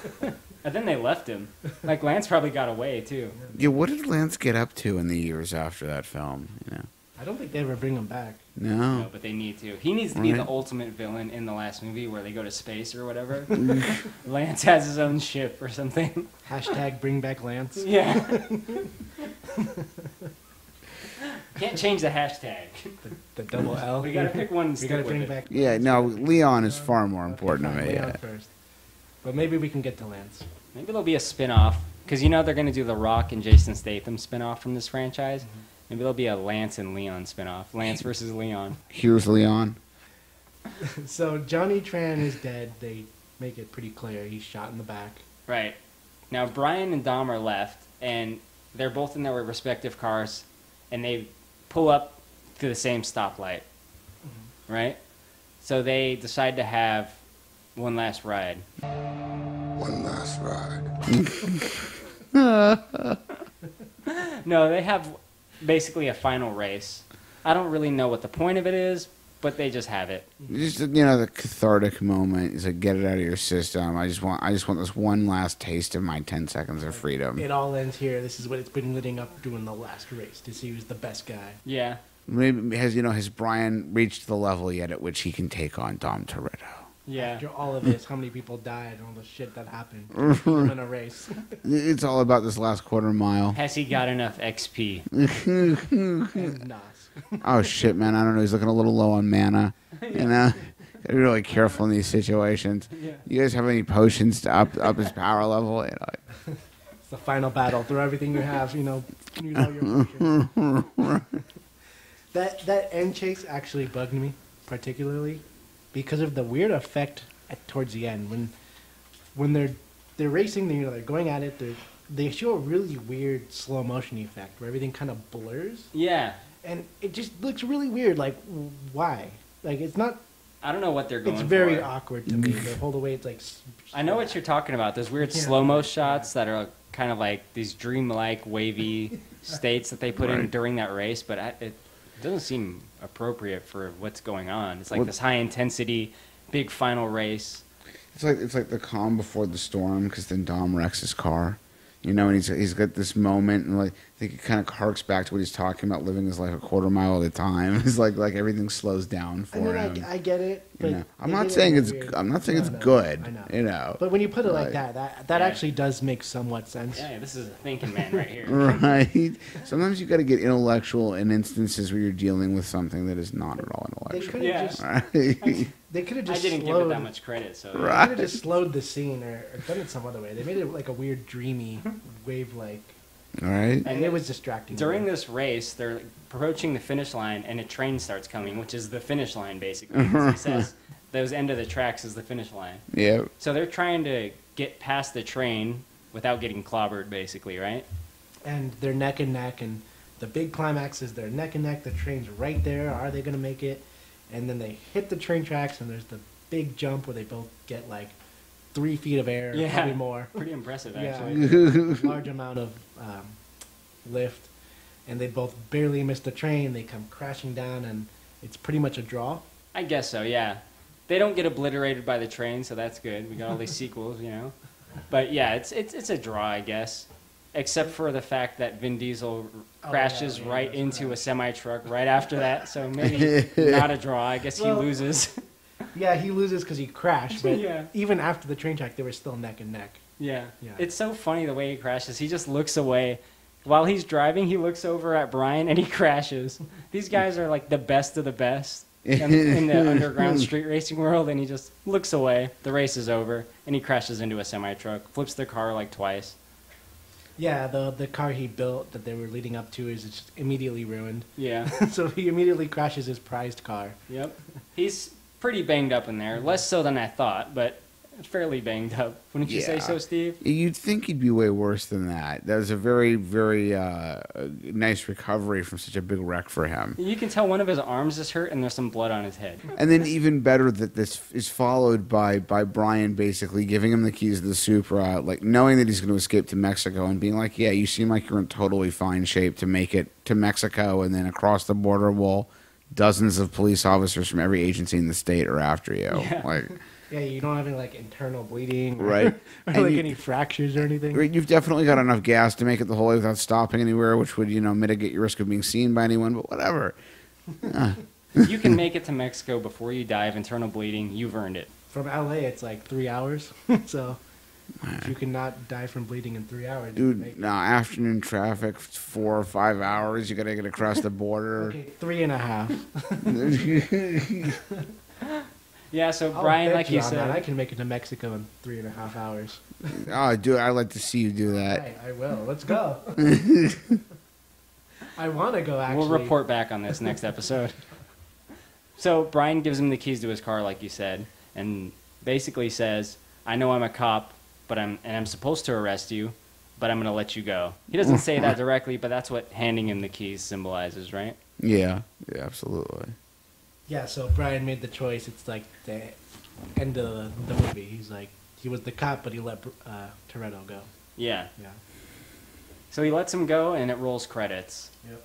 And then they left him. Like, Lance probably got away, too. Yeah, what did Lance get up to in the years after that film? You know? I don't think they ever bring him back. No. No, but they need to. He needs to be Right. the ultimate villain in the last movie where they go to space or whatever. Lance has his own ship or something. Hashtag bring back Lance. Yeah. Can't change the hashtag. The double L. We gotta pick one and We stick gotta with bring it. back. Yeah, no, Leon is far more important to me. Leon Yeah. first. But maybe we can get to Lance. Maybe there'll be a spin-off. Because you know they're going to do the Rock and Jason Statham spin-off from this franchise. Maybe there'll be a Lance and Leon spin-off. Lance versus Leon. Here's Leon. So Johnny Tran is dead. They make it pretty clear he's shot in the back. Right. Now, Brian and Dom are left, and they're both in their respective cars, and they pull up to the same stoplight. right? So they decide to have one last ride. One last ride. No, they have basically a final race. I don't really know what the point of it is, but they just have it. Just, you know, the cathartic moment is like, get it out of your system. I just want this one last taste of my 10 seconds of freedom. It all ends here. This is what it's been leading up doing the last race to see who's the best guy. Yeah. Maybe has Brian reached the level yet at which he can take on Dom Toretto? Yeah. After all of this, how many people died and all the shit that happened in a race? It's all about this last quarter mile. Has he got enough XP? And Nas. Oh shit, man! I don't know. He's looking a little low on mana. You know, gotta be really careful in these situations. Yeah. You guys have any potions to up his power level? You know, It's the final battle. Throw everything you have. Use all your potions. That end chase actually bugged me particularly because of the weird effect towards the end when they're racing. They're going at it. They show a really weird slow motion effect where everything kind of blurs. Yeah. And it just looks really weird. Like, why? Like, it's not. I don't know what they're going for. It's very awkward to me. The whole way it's like. I know what you're talking about. Those weird slow-mo shots that are kind of like these dream-like, wavy states that they put in during that race, but it doesn't seem appropriate for what's going on. It's like this high-intensity, big final race. it's like the calm before the storm, because then Dom wrecks his car. You know, and he's got this moment, and like I think it kind of harks back to what he's talking about, living his life a quarter mile at a time. It's like everything slows down for him. I get it, but I'm not saying it's good. I know. You know, but when you put it like that actually does make somewhat sense. Yeah, this is a thinking man right here. Right. Sometimes you got to get intellectual in instances where you're dealing with something that is not at all intellectual. They could have just. I didn't give it that much credit, so they could have just slowed the scene or done it some other way. They made it like a weird, dreamy, wave-like. All right. And it was distracting. During this race, they're approaching the finish line, and a train starts coming, which is the finish line, basically. He says those end of the tracks is the finish line. Yeah. So they're trying to get past the train without getting clobbered, basically, right? And they're neck and neck, and the big climax is they're neck and neck. The train's right there. Are they going to make it? And then they hit the train tracks, and there's the big jump where they both get like 3 feet of air, probably more. Pretty impressive, actually. Yeah, large amount of lift, and they both barely miss the train. They come crashing down, and it's pretty much a draw. I guess so, yeah. They don't get obliterated by the train, so that's good. We got all these sequels, you know. But yeah, it's a draw, I guess. Except for the fact that Vin Diesel crashes right into a semi-truck right after that, so maybe not a draw. I guess he loses. Yeah, he loses because he crashed, but even after the train track, they were still neck and neck. Yeah. It's so funny the way he crashes. He just looks away. While he's driving, he looks over at Brian, and he crashes. These guys are like the best of the best in the underground street racing world, and he just looks away. The race is over, and he crashes into a semi-truck, flips the car like twice. Yeah, the car he built that they were leading up to is just immediately ruined. Yeah. So he immediately crashes his prized car. Yep. He's pretty banged up in there. Less so than I thought, but fairly banged up. Wouldn't you say so, Steve? You'd think he'd be way worse than that. That was a very, very nice recovery from such a big wreck for him. You can tell one of his arms is hurt and there's some blood on his head. And then even better that this is followed by Brian basically giving him the keys to the Supra, like knowing that he's going to escape to Mexico and being like, yeah, you seem like you're in totally fine shape to make it to Mexico, and then across the border, well, dozens of police officers from every agency in the state are after you. Yeah. Like, yeah, you don't have any like internal bleeding, right? Or like any fractures or anything. You've definitely got enough gas to make it the whole way without stopping anywhere, which would mitigate your risk of being seen by anyone. But whatever. You can make it to Mexico before you die of internal bleeding. You've earned it. From LA, it's like 3 hours. So if you cannot die from bleeding in 3 hours, dude. Now afternoon traffic, 4 or 5 hours. You got to get across the border. Okay, 3.5. Yeah, so Brian, like you said, I can make it to Mexico in 3.5 hours. Oh, dude, I'd like to see you do that. Right, I will. Let's go. I want to go, actually. We'll report back on this next episode. So Brian gives him the keys to his car, like you said, and basically says, I know I'm a cop, but I'm supposed to arrest you, but I'm going to let you go. He doesn't say that directly, but that's what handing him the keys symbolizes, right? Yeah, absolutely. Yeah, so Brian made the choice. It's like the end of the movie. He's like, he was the cop, but he let Toretto go. Yeah. Yeah. So he lets him go, and it rolls credits. Yep.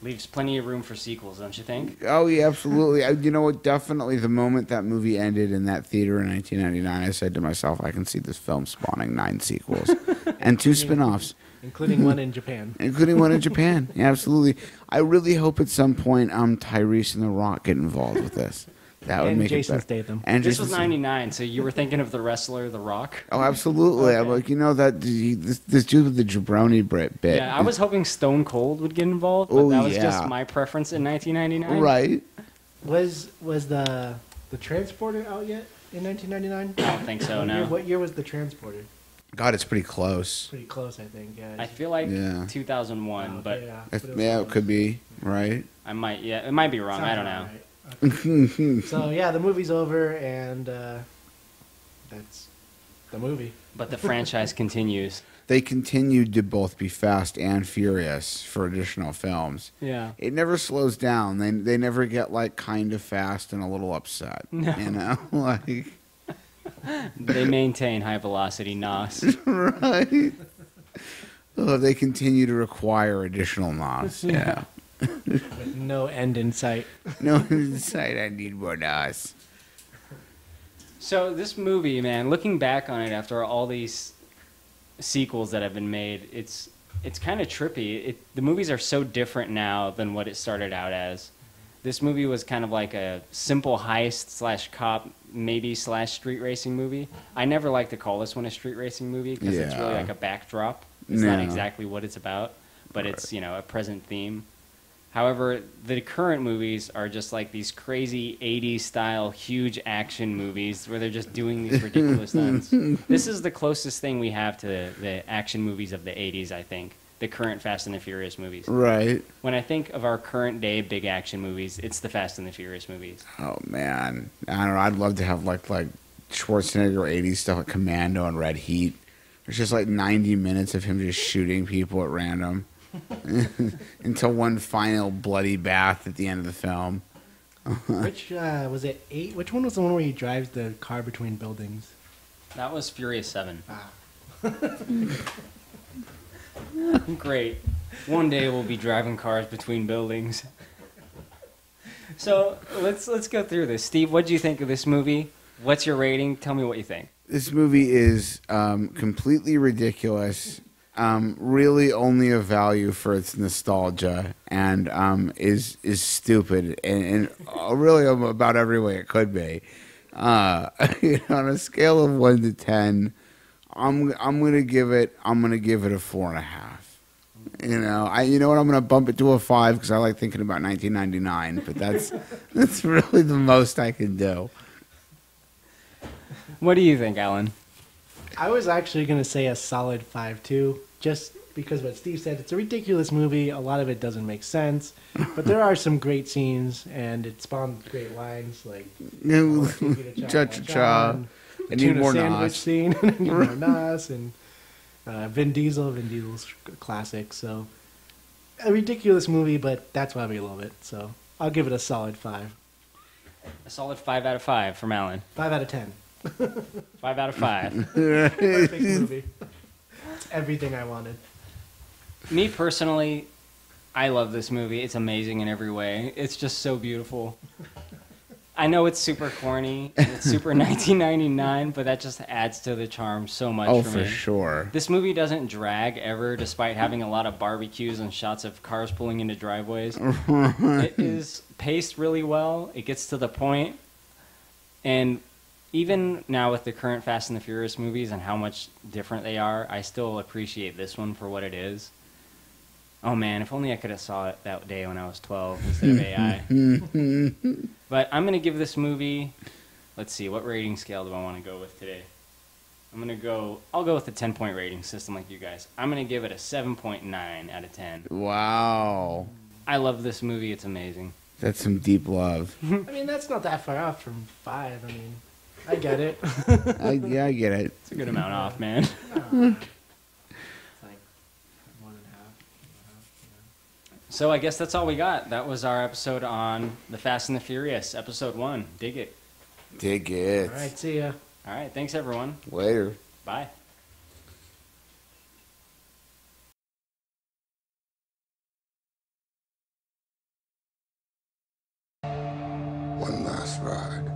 Leaves plenty of room for sequels, don't you think? Oh, yeah, absolutely. You know what? Definitely the moment that movie ended in that theater in 1999, I said to myself, I can see this film spawning 9 sequels and 2 spin-offs. Including one in Japan. Including one in Japan. Yeah, absolutely. I really hope at some point Tyrese and The Rock get involved with this. That would make Jason it better. Statham. And This Jason was 99, so you were thinking of the wrestler, The Rock? Oh, absolutely. Okay. I'm like, this dude with the jabroni bit. Yeah, I was hoping Stone Cold would get involved, but that was just my preference in 1999. Right. Was the Transporter out yet in 1999? I don't think so, no. What year was the Transporter? God, it's pretty close. Pretty close, I think. Yeah. I feel like 2001, but It could be, right? it might be wrong. I don't know. So yeah, the movie's over, and that's the movie. But the franchise continues. They continued to both be fast and furious for additional films. Yeah. It never slows down. They never get like kind of fast and a little upset. No. You know? Like They maintain high velocity NOS. Right. Oh, they continue to require additional NOS. Yeah. With no end in sight. No end in sight. I need more NOS. So this movie, man, looking back on it after all these sequels that have been made, it's kind of trippy. The movies are so different now than what it started out as. This movie was kind of like a simple heist / cop, maybe / street racing movie. I never like to call this one a street racing movie because it's really like a backdrop. It's not exactly what it's about, but it's, a present theme. However, the current movies are just like these crazy 80s style huge action movies where they're just doing these ridiculous stunts. This is the closest thing we have to the action movies of the 80s, I think. The current Fast and the Furious movies. Right. When I think of our current day big action movies, it's the Fast and the Furious movies. Oh man, I don't know. I'd love to have like Schwarzenegger 80s stuff like Commando and Red Heat. There's just like 90 minutes of him just shooting people at random until one final bloody bath at the end of the film. Which was it? 8? Which one was the one where he drives the car between buildings? That was Furious 7. Great. One day we'll be driving cars between buildings. So let's go through this. Steve, what do you think of this movie? What's your rating? Tell me what you think. This movie is completely ridiculous. Really only of value for its nostalgia, and is stupid, and really about every way it could be. On a scale of 1 to 10. I'm gonna give it a 4.5. You know what? I'm gonna bump it to a 5 because I like thinking about 1999. But that's really the most I can do. What do you think, Alan? I was actually gonna say a solid 5 too, just because what Steve said. It's a ridiculous movie. A lot of it doesn't make sense, but there are some great scenes, and it spawned great lines like cha-cha-cha. I need more sandwich scene. I need more NOS, and Vin Diesel's classic. So a ridiculous movie, but that's why we love it. So I'll give it a solid 5. A solid 5 out of 5 from Alan. 5 out of 10. 5 out of 5. Perfect movie. It's everything I wanted. Me personally, I love this movie. It's amazing in every way. It's just so beautiful. I know it's super corny, and it's super 1999, but that just adds to the charm so much for me. Oh, for sure. This movie doesn't drag ever, despite having a lot of barbecues and shots of cars pulling into driveways. It is paced really well. It gets to the point. And even now with the current Fast and the Furious movies and how much different they are, I still appreciate this one for what it is. Oh man, if only I could have saw it that day when I was 12 instead of AI. But I'm going to give this movie, let's see, what rating scale do I want to go with today? I'll go with the 10-point rating system like you guys. I'm going to give it a 7.9 out of 10. Wow. I love this movie. It's amazing. That's some deep love. I mean, that's not that far off from 5. I mean, I get it. I get it. It's a good amount off, man. So I guess that's all we got. That was our episode on The Fast and the Furious, episode 1. Dig it. Dig it. All right, see ya. All right, thanks everyone. Later. Bye. One last ride.